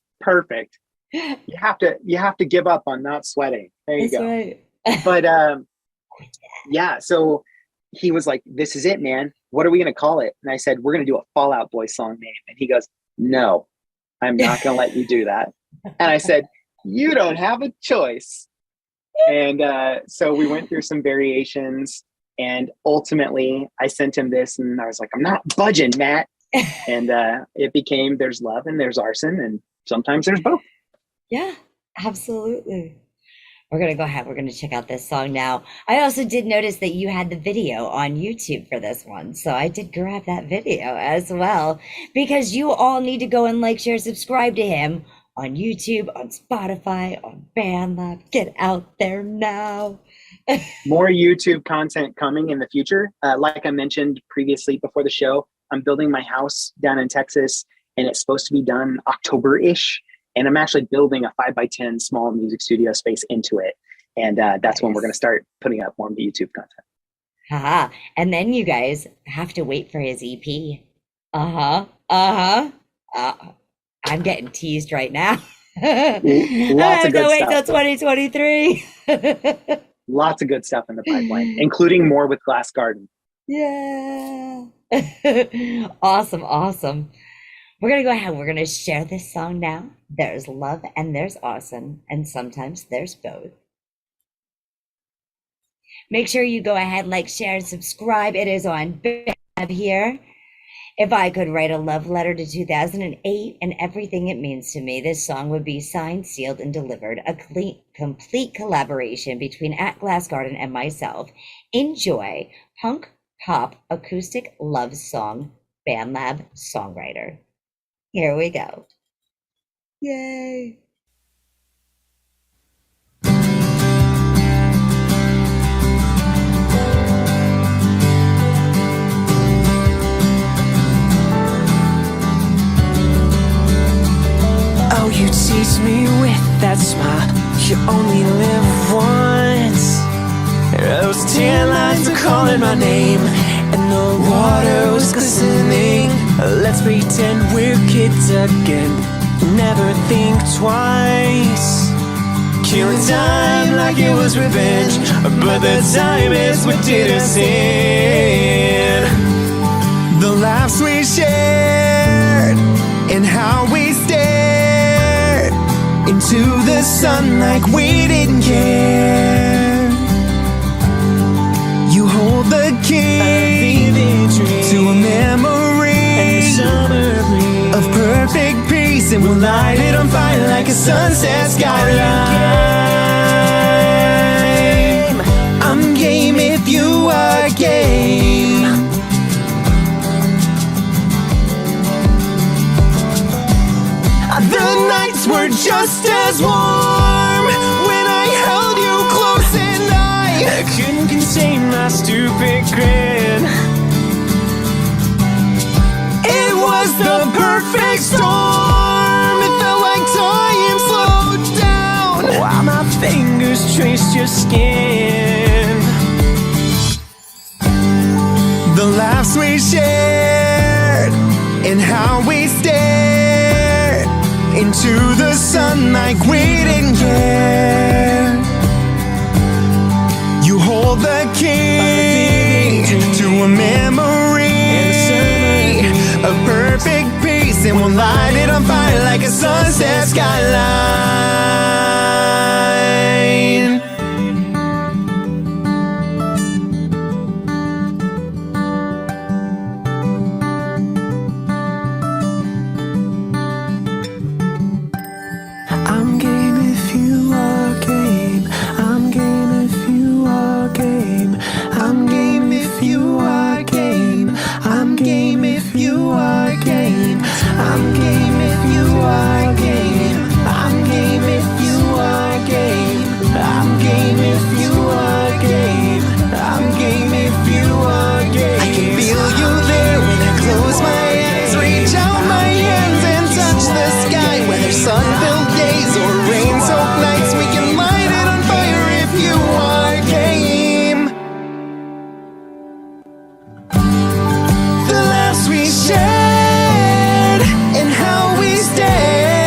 You have to give up on not sweating. There you That's go. right. But yeah, so he was like, "This is it, man. What are we gonna call it?" And I said, "We're gonna do a Fall Out Boy song name." And he goes, "No, I'm not gonna let you do that." And I said, "You don't have a choice." And so we went through some variations, and ultimately I sent him this, and I was like, "I'm not budging, Matt." And it became "There's Love and There's Arson," and sometimes there's both. Yeah, absolutely. We're going to go ahead. We're going to check out this song now. I also did notice that you had the video on YouTube for this one. So I did grab that video as well, because you all need to go and like, share, subscribe to him on YouTube, on Spotify, on BandLab. Get out there now. More YouTube content coming in the future. Like I mentioned previously before the show, I'm building my house down in Texas, and it's supposed to be done October-ish. And I'm actually building a 5x10 small music studio space into it. And that's when we're going to start putting up more YouTube content. Haha. And then you guys have to wait for his EP. I'm getting teased right now. Lots I of have to good wait till stuff. 2023. Lots of good stuff in the pipeline, including more with Glass Garden. Yeah. Awesome. We're going to go ahead. We're going to share this song now. There's love and there's arson, and sometimes there's both. Make sure you go ahead, like, share, and subscribe. It is on BandLab here. If I could write a love letter to 2008 and everything it means to me, this song would be signed, sealed, and delivered. A complete collaboration between At Glass Garden and myself. Enjoy. Punk, pop, acoustic love song, BandLab songwriter. Here we go. Yay. Oh, you tease me with that smile. You only live once. Those tan lines are calling my name, and the water was glistening. Let's pretend we're kids again. Never think twice. Killing time like it was revenge, but the time is what did us in. The laughs we shared and how we stared into the sun like we didn't care. You hold the key to a memory of perfect peace, and we'll light it on fire like a sunset skyline. I'm game if you are game. The nights were just as warm when I held you close, and I couldn't contain my stupid grin. It was the perfect storm. It felt like time slowed down while my fingers traced your skin. The laughs we shared and how we stared into the sun like we didn't care. You hold the key to a memory of perfect peace, and we'll light it on fire like a sunset skyline. I'm game if you are game. I'm game if you are game. I'm game if you are game. I'm game if you are game. I'm game if you are game. I'm game if you are game. I'm game if you are game. I'm game if you are game. I can feel you there when I close my eyes. Reach out my hands and touch the sky. Whether sun-filled days or rain-soaked nights, we can light it on fire if you are game. The laughs we shared and how we stared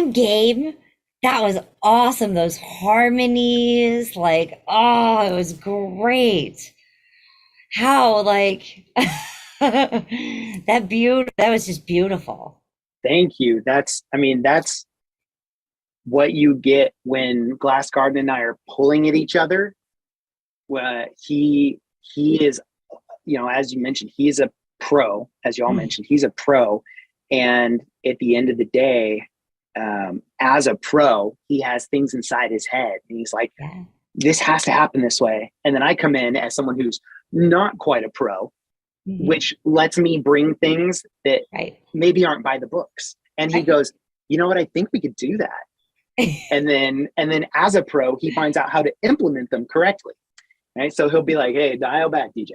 that game, that was awesome. Those harmonies, like, oh, it was great. How, like, that was just beautiful. Thank you. That's what you get when Glass Garden and I are pulling at each other. He is, as you mentioned, he is a pro, as you all mentioned, he's a pro. And at the end of the day, as a pro, he has things inside his head. And he's like, this has to happen this way. And then I come in as someone who's not quite a pro, which lets me bring things that maybe aren't by the books. And he goes, you know what? I think we could do that. and then as a pro, he finds out how to implement them correctly. Right. So he'll be like, hey, dial back, DJ.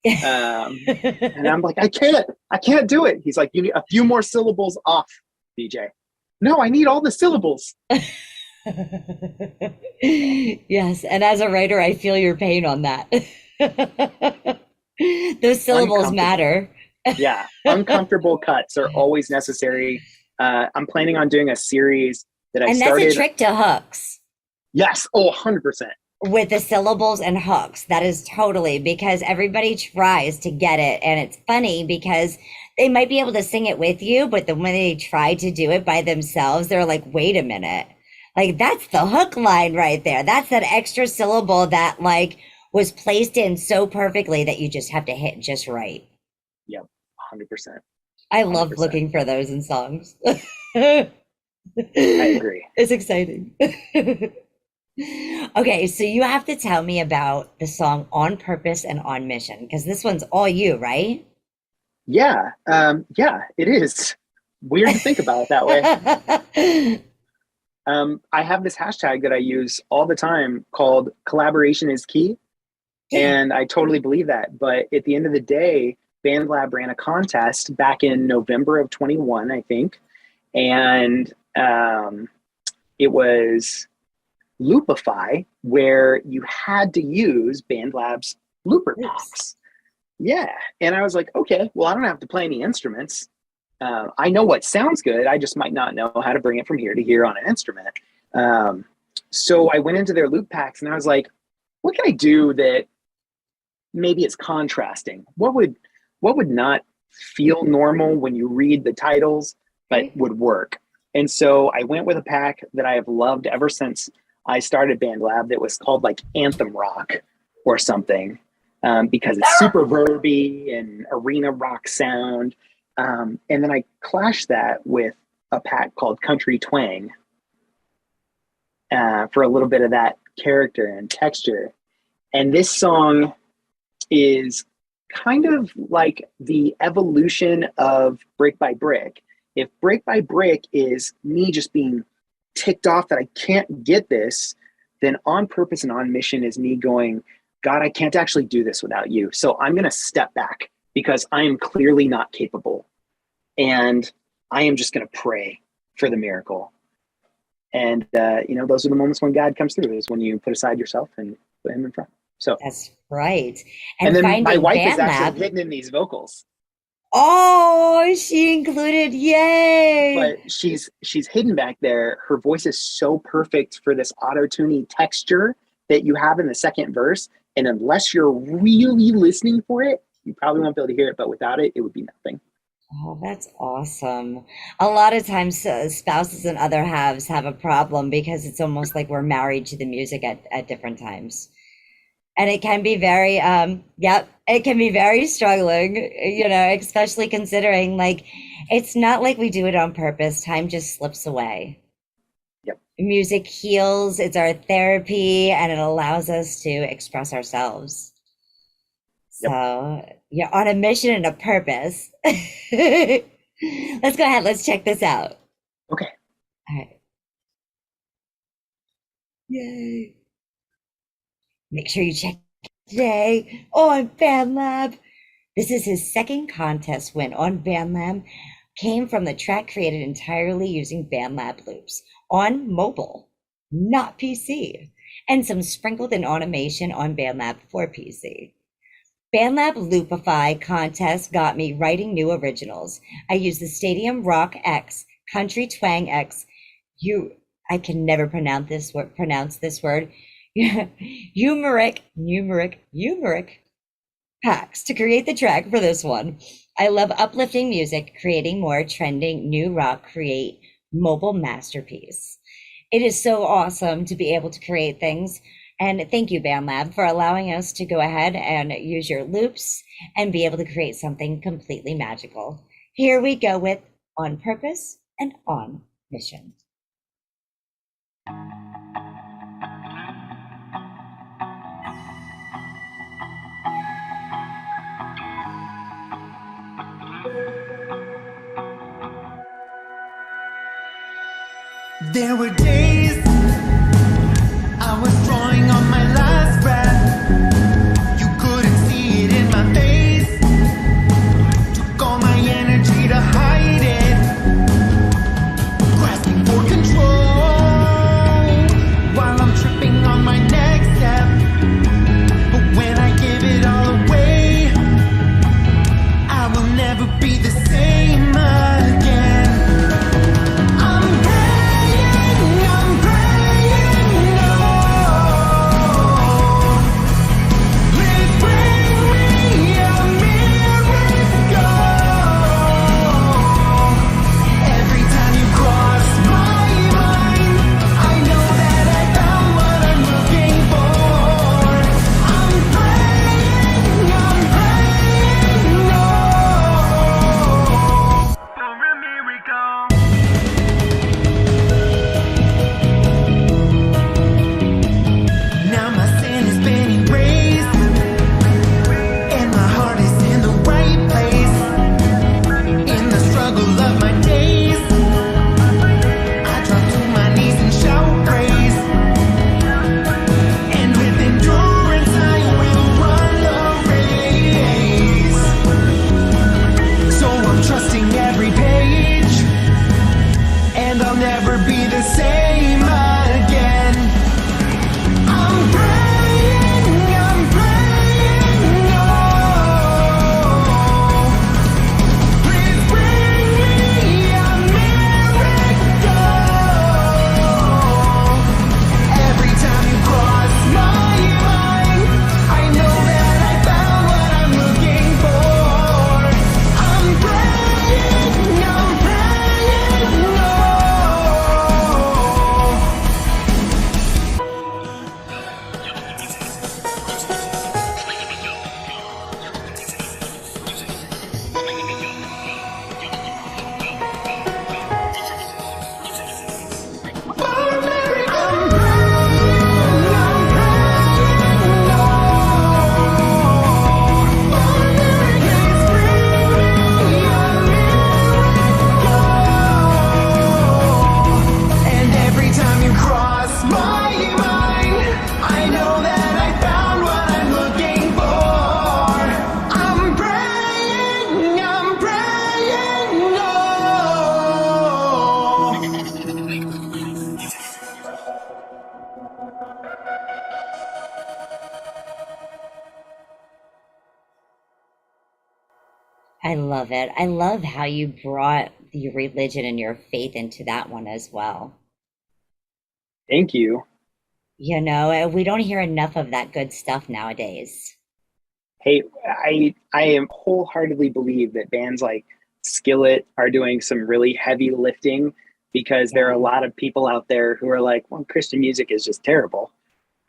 And I'm like, I can't do it. He's like, you need a few more syllables off, DJ. No, I need all the syllables. Yes. And as a writer, I feel your pain on that. Those syllables matter. Yeah. Uncomfortable cuts are always necessary. I'm planning on doing a series that I started. And that's a trick to hooks. Yes. Oh, 100%. With the syllables and hooks. That is totally, because everybody tries to get it. And it's funny because they might be able to sing it with you, but then when they try to do it by themselves, they're like, wait a minute. Like, that's the hook line right there. That's that extra syllable that like was placed in so perfectly that you just have to hit just right. Yep. 100%. I love looking for those in songs. I agree. It's exciting. Okay, so you have to tell me about the song On Purpose and On Mission, because this one's all you, right? Yeah. Yeah, it is. Weird to think about it that way. I have this hashtag that I use all the time called collaboration is key. And I totally believe that. But at the end of the day, BandLab ran a contest back in November of 21, I think. And it was Loopify, where you had to use BandLab's looper packs. Yeah. And I was like, okay, well, I don't have to play any instruments. I know what sounds good. I just might not know how to bring it from here to here on an instrument. So I went into their loop packs and I was like, what can I do that maybe it's contrasting? What would not feel normal when you read the titles, but would work? And so I went with a pack that I have loved ever since I started BandLab that was called like Anthem Rock or something, because it's super verby and arena rock sound. And then I clashed that with a pack called Country Twang for a little bit of that character and texture. And this song is kind of like the evolution of Brick by Brick. If Brick by Brick is me just being ticked off that I can't get this, then On Purpose and On Mission is me going, God, I can't actually do this without you. So I'm going to step back because I am clearly not capable. And I am just going to pray for the miracle. And, those are the moments when God comes through, is when you put aside yourself and put him in front. So that's right. And then my wife is BandLab actually hidden in these vocals. Oh, she included, yay! But she's hidden back there. Her voice is so perfect for this auto-tuning texture that you have in the second verse. And unless you're really listening for it, you probably won't be able to hear it. But without it, it would be nothing. Oh, that's awesome. A lot of times spouses and other halves have a problem because it's almost like we're married to the music at different times. And it can be very, it can be very struggling, especially considering like, it's not like we do it on purpose. Time just slips away. Yep. Music heals, it's our therapy, and it allows us to express ourselves. So you're on a mission and a purpose. Let's go ahead. Let's check this out. Okay. All right. Yay. Make sure you check today on BandLab. This is his second contest win on BandLab. Came from the track created entirely using BandLab loops on mobile, not PC, and some sprinkled in automation on BandLab for PC. BandLab Loopify contest got me writing new originals. I used the Stadium Rock X, Country Twang X, I can never pronounce this word. Numeric hacks to create the track for this one. I love uplifting music, creating more trending new rock, create mobile masterpiece. It is so awesome to be able to create things. And thank you, BandLab, for allowing us to go ahead and use your loops and be able to create something completely magical. Here we go with On Purpose and On Mission. There were days I was drawing on my last breath. You couldn't see it in my face. Took all my energy to hide it. Grasping for control while I'm tripping on my next step. But when I give it all away, I will never be the same again. I love it. I love how you brought your religion and your faith into that one as well. Thank you. You know, we don't hear enough of that good stuff nowadays. Hey, I am wholeheartedly believe that bands like Skillet are doing some really heavy lifting, because there are a lot of people out there who are like, well, Christian music is just terrible.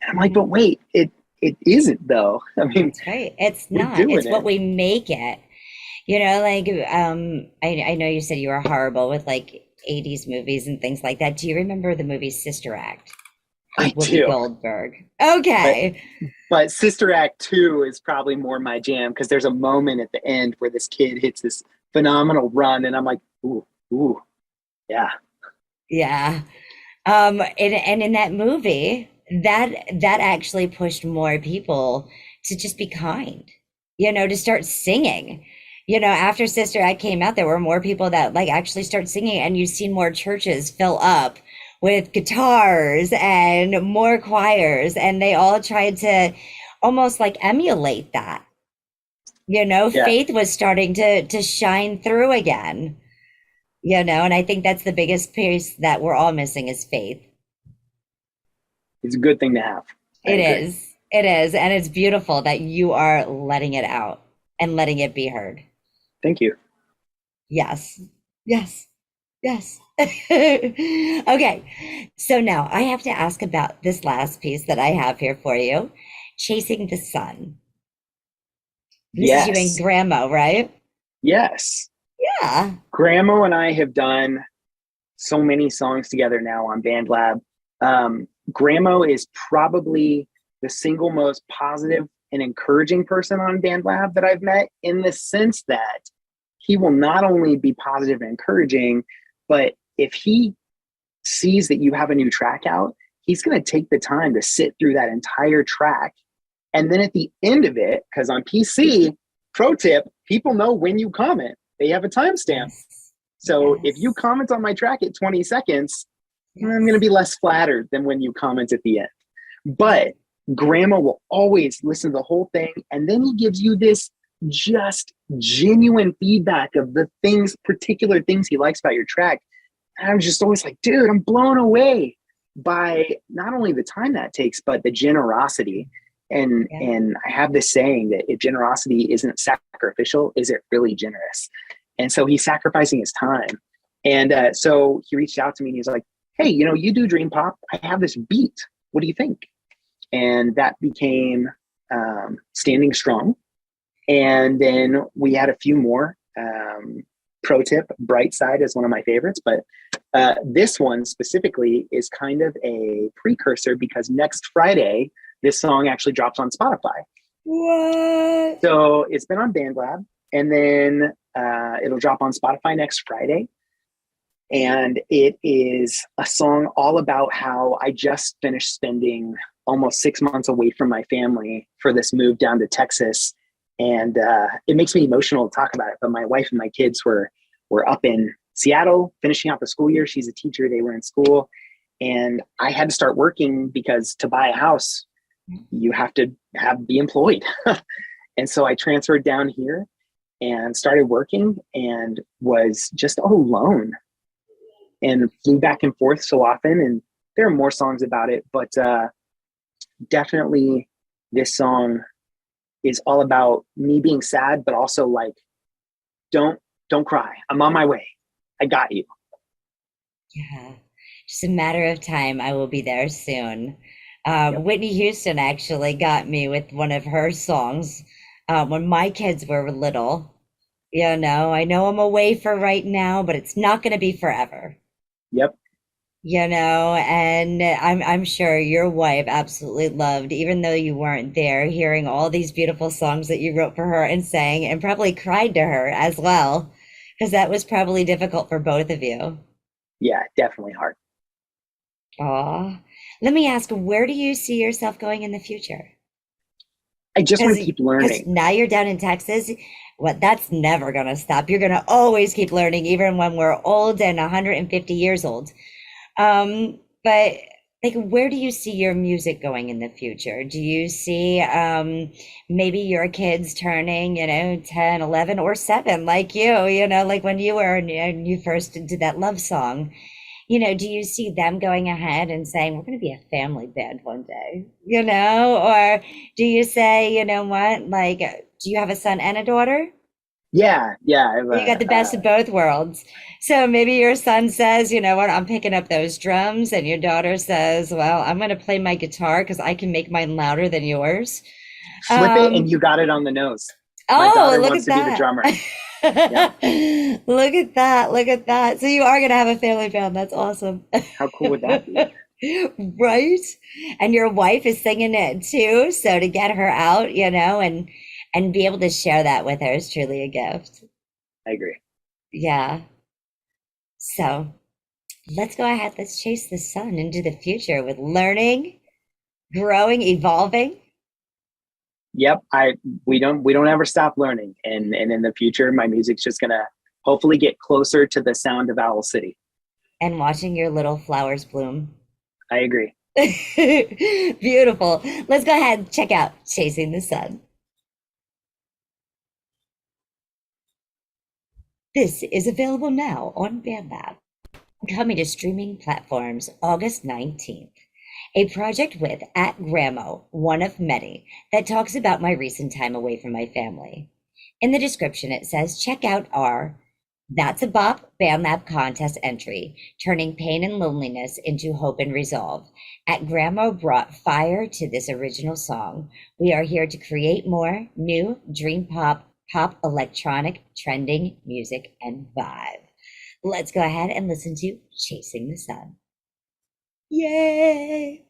And I'm like, but wait, it isn't though. I mean, that's right. It's not. It's what we make it. You know, like I know you said you were horrible with like 80s movies and things like that. Do you remember the movie Sister Act? I Whoopi do. Goldberg. Okay. But Sister Act 2 is probably more my jam, because there's a moment at the end where this kid hits this phenomenal run and I'm like, ooh, yeah. Yeah. And in that movie, that actually pushed more people to just be kind, you know, to start singing. You know, after Sister Act came out, there were more people that like actually start singing, and you've seen more churches fill up with guitars and more choirs, and they all tried to almost like emulate that. You know, faith was starting to shine through again. You know, and I think that's the biggest piece that we're all missing is faith. It's a good thing to have. It is. It is. And it's beautiful that you are letting it out and letting it be heard. Thank you. Yes. Yes. Yes. Okay. So now I have to ask about this last piece that I have here for you, Chasing the Sun. This is you and Grandma, right? Yes. Yeah. Grandma and I have done so many songs together now on BandLab. Grandma is probably the single most positive and encouraging person on BandLab that I've met, in the sense that he will not only be positive and encouraging, but if he sees that you have a new track out, he's going to take the time to sit through that entire track. And then at the end of it, because on PC, pro tip, people know when you comment. They have a timestamp. So if you comment on my track at 20 seconds, I'm going to be less flattered than when you comment at the end. But Grandma will always listen to the whole thing. And then he gives you this just genuine feedback of the things, particular things he likes about your track. And I'm just always like, dude, I'm blown away by not only the time that takes, but the generosity. And I have this saying that if generosity isn't sacrificial, is it really generous? And so he's sacrificing his time. And so he reached out to me and he's like, hey, you know, you do Dream Pop. I have this beat. What do you think? And that became Standing Strong. And then we had a few more. Pro tip, Bright Side is one of my favorites, but this one specifically is kind of a precursor, because next Friday, this song actually drops on Spotify. What? So it's been on BandLab, and then it'll drop on Spotify next Friday. And it is a song all about how I just finished spending almost 6 months away from my family for this move down to Texas. And it makes me emotional to talk about it. But my wife and my kids were up in Seattle, finishing out the school year. She's a teacher. They were in school. And I had to start working, because to buy a house, you have to be employed. And so I transferred down here and started working, and was just all alone and flew back and forth so often. And there are more songs about it, but definitely this song is all about me being sad, but also like, don't cry. I'm on my way. I got you. Yeah. Just a matter of time. I will be there soon. Whitney Houston actually got me with one of her songs when my kids were little. You know, I know I'm away for right now, but it's not going to be forever. Yep. You know, and I'm sure your wife absolutely loved, even though you weren't there, hearing all these beautiful songs that you wrote for her and sang, and probably cried to her as well, because that was probably difficult for both of you. Yeah, definitely hard. Aw. Let me ask, where do you see yourself going in the future? I just want to keep learning. Now you're down in Texas. That's never going to stop. You're going to always keep learning, even when we're old and 150 years old. But like, where do you see your music going in the future? Do you see maybe your kids turning, 10, 11, or 7, like you know, like when you were and you first did that love song? Do you see them going ahead and saying, we're going to be a family band one day, or do you say, you know what, like, do you have a son and a daughter? Yeah. You got the best of both worlds. So maybe your son says, you know what, I'm picking up those drums, and your daughter says, well, I'm going to play my guitar because I can make mine louder than yours. Flip it and you got it on the nose. My daughter look wants at to that. be the drummer. Yeah. Look at that. So you are going to have a family band. That's awesome. How cool would that be? Right? And your wife is singing it too. So to get her out, and be able to share that with her is truly a gift. I agree. Yeah. So let's go ahead. Let's chase the sun into the future with learning, growing, evolving. Yep. We don't ever stop learning. And in the future, my music's just going to hopefully get closer to the sound of Owl City. And watching your little flowers bloom. I agree. Beautiful. Let's go ahead and check out Chasing the Sun. This is available now on BandLab. Coming to streaming platforms August 19th. A project with @Gramo, one of many, that talks about my recent time away from my family. In the description, it says, check out our That's a Bop BandLab contest entry, turning pain and loneliness into hope and resolve. @Gramo brought fire to this original song. We are here to create more new dream pop, electronic, trending music and vibe. Let's go ahead and listen to Chasing the Sun. Yay!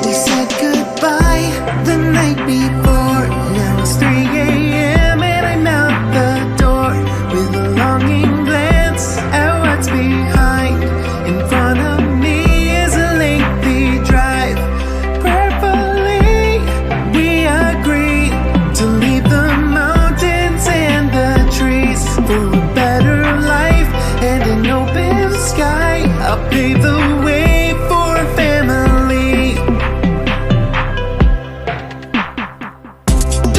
We said goodbye the night before. Now it's 3 a.m. and I'm out the door with a longing glance at what's behind. In front of me is a lengthy drive. Prayerfully, we agree to leave the mountains and the trees for a better life and an open sky. I'll pave the way for a family.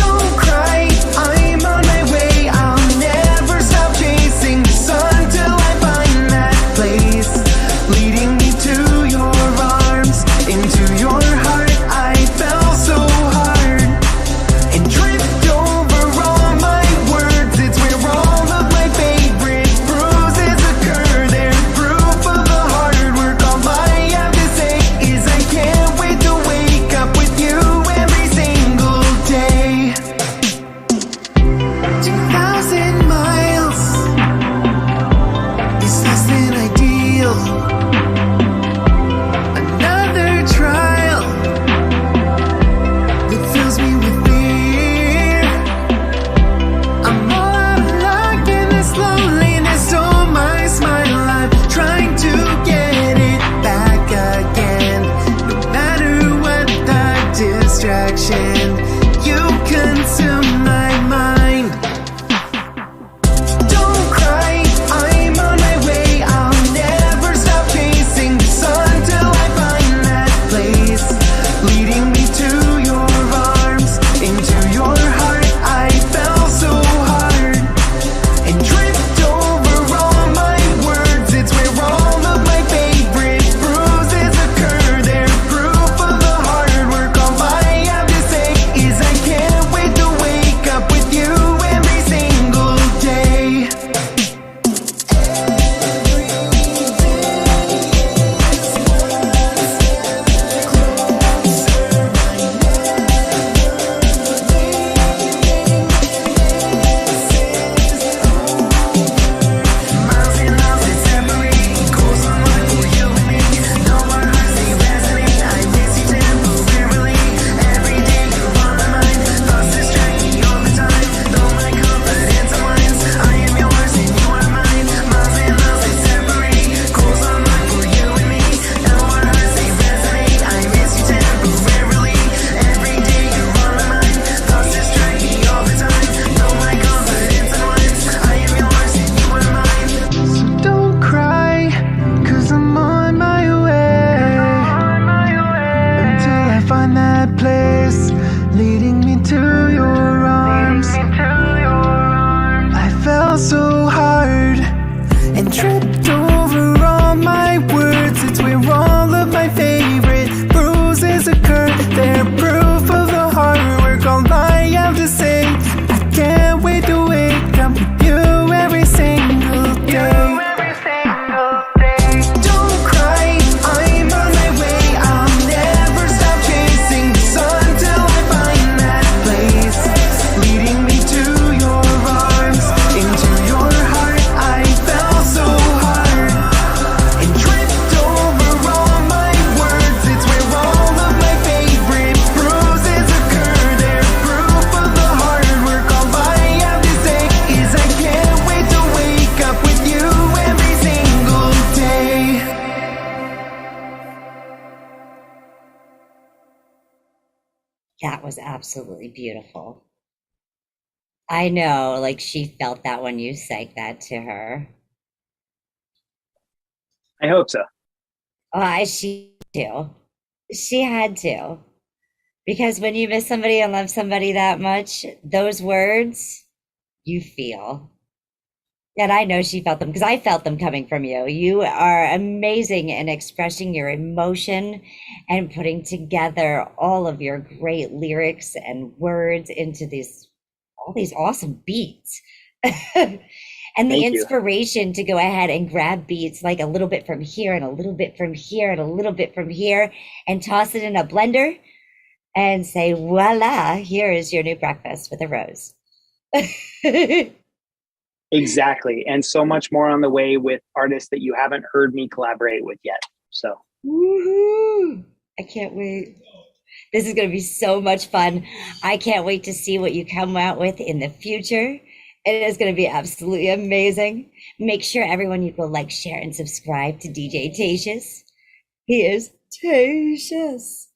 Don't cry, I'm on my way. I'll never stop chasing the sun till I find that place leading me to your arms, into your heart. I fell so hard and tripped over all my words. It's where all of my favorite bruises occur. They're proof of the hard work. All I have to say is I can't wait to wake up with you every single day. 2,000 miles is less than ideal. Another trial that fills me with fear. I'm all out of luck in this loneliness. Stole my smile. I'm trying to get it back again. No matter what the distraction, you consume my mind. Don't cry, I'm on my way. I'll never stop chasing the sun till I find that place leading me to your arms, into your heart. I fell so hard and tripped over all my words. It's where all of my favorite bruises occur. They're proof of the hard work. All I have to say is I can't wait to wake up with you every single day. Miles and miles that separate, goals unlocked for you and me. No more hearts they resonate. I miss you temporarily. Every day you're on my mind. Thoughts distract me all the time. Though my confidence aligns, I am yours and you are mine. Miles and miles that separate, goals unlocked for you and me. No more hearts they resonate. I miss you temporarily. Every day you're on my mind. Thoughts distract me all the time. Though my confidence aligns, I am yours and you are mine. So don't cry, 'cause I'm on my way. Until I find that place leading me to your arms. I fell so hard and tripped over all my words. It's where all of my favorite bruises occur. They're proof of the hard work. All I have to say, I can't wait to wake up with you every single day. Don't cry, I'm on my way. I'll never stop chasing the sun till I find that place leading me to your arms, into your heart. I fell so hard and tripped over all my words. It's where all of my favorite bruises occur. They're proof of the hard work. All I have to say is I can't wait to wake up with you every single day. That was absolutely beautiful. I know, like she felt that when you sang that to her. I hope so. She had to. Because when you miss somebody and love somebody that much, those words you feel. And I know she felt them because I felt them coming from you. You are amazing in expressing your emotion and putting together all of your great lyrics and words into all these awesome beats. And the Thank you. inspiration to go ahead and grab beats like a little bit from here and a little bit from here and a little bit from here and toss it in a blender and say, voila, here is your new breakfast with a rose. Exactly. And so much more on the way with artists that you haven't heard me collaborate with yet. So Woohoo! I can't wait. This is going to be so much fun. I can't wait to see what you come out with in the future. It is going to be absolutely amazing. Make sure everyone you go like, share, and subscribe to DJ Tatious. He is Tatious.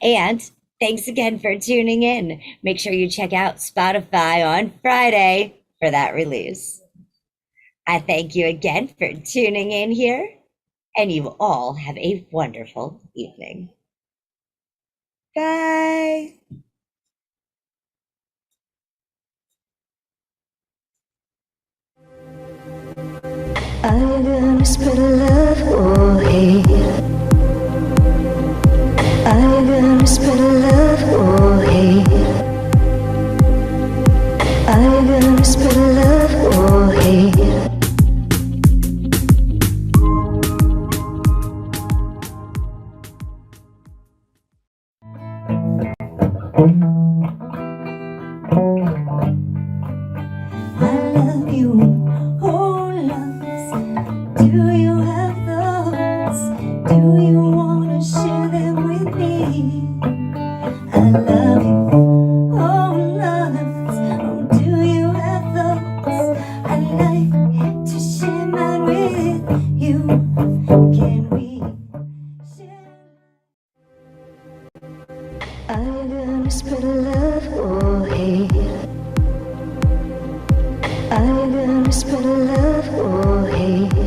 And thanks again for tuning in. Make sure you check out Spotify on Friday for that release. I thank you again for tuning in here, and you all have a wonderful evening. Bye. Are you gonna spread love or hate? Are you gonna spread love or hate? Are you gonna spread love or hate? I love you, oh loves. Do you have thoughts? Do you wanna share them with me? I love you, oh loves. Oh, do you have thoughts? I'd like to share mine with you. Can we share? Are you gonna spread love or hate? Are you gonna spread love or hate?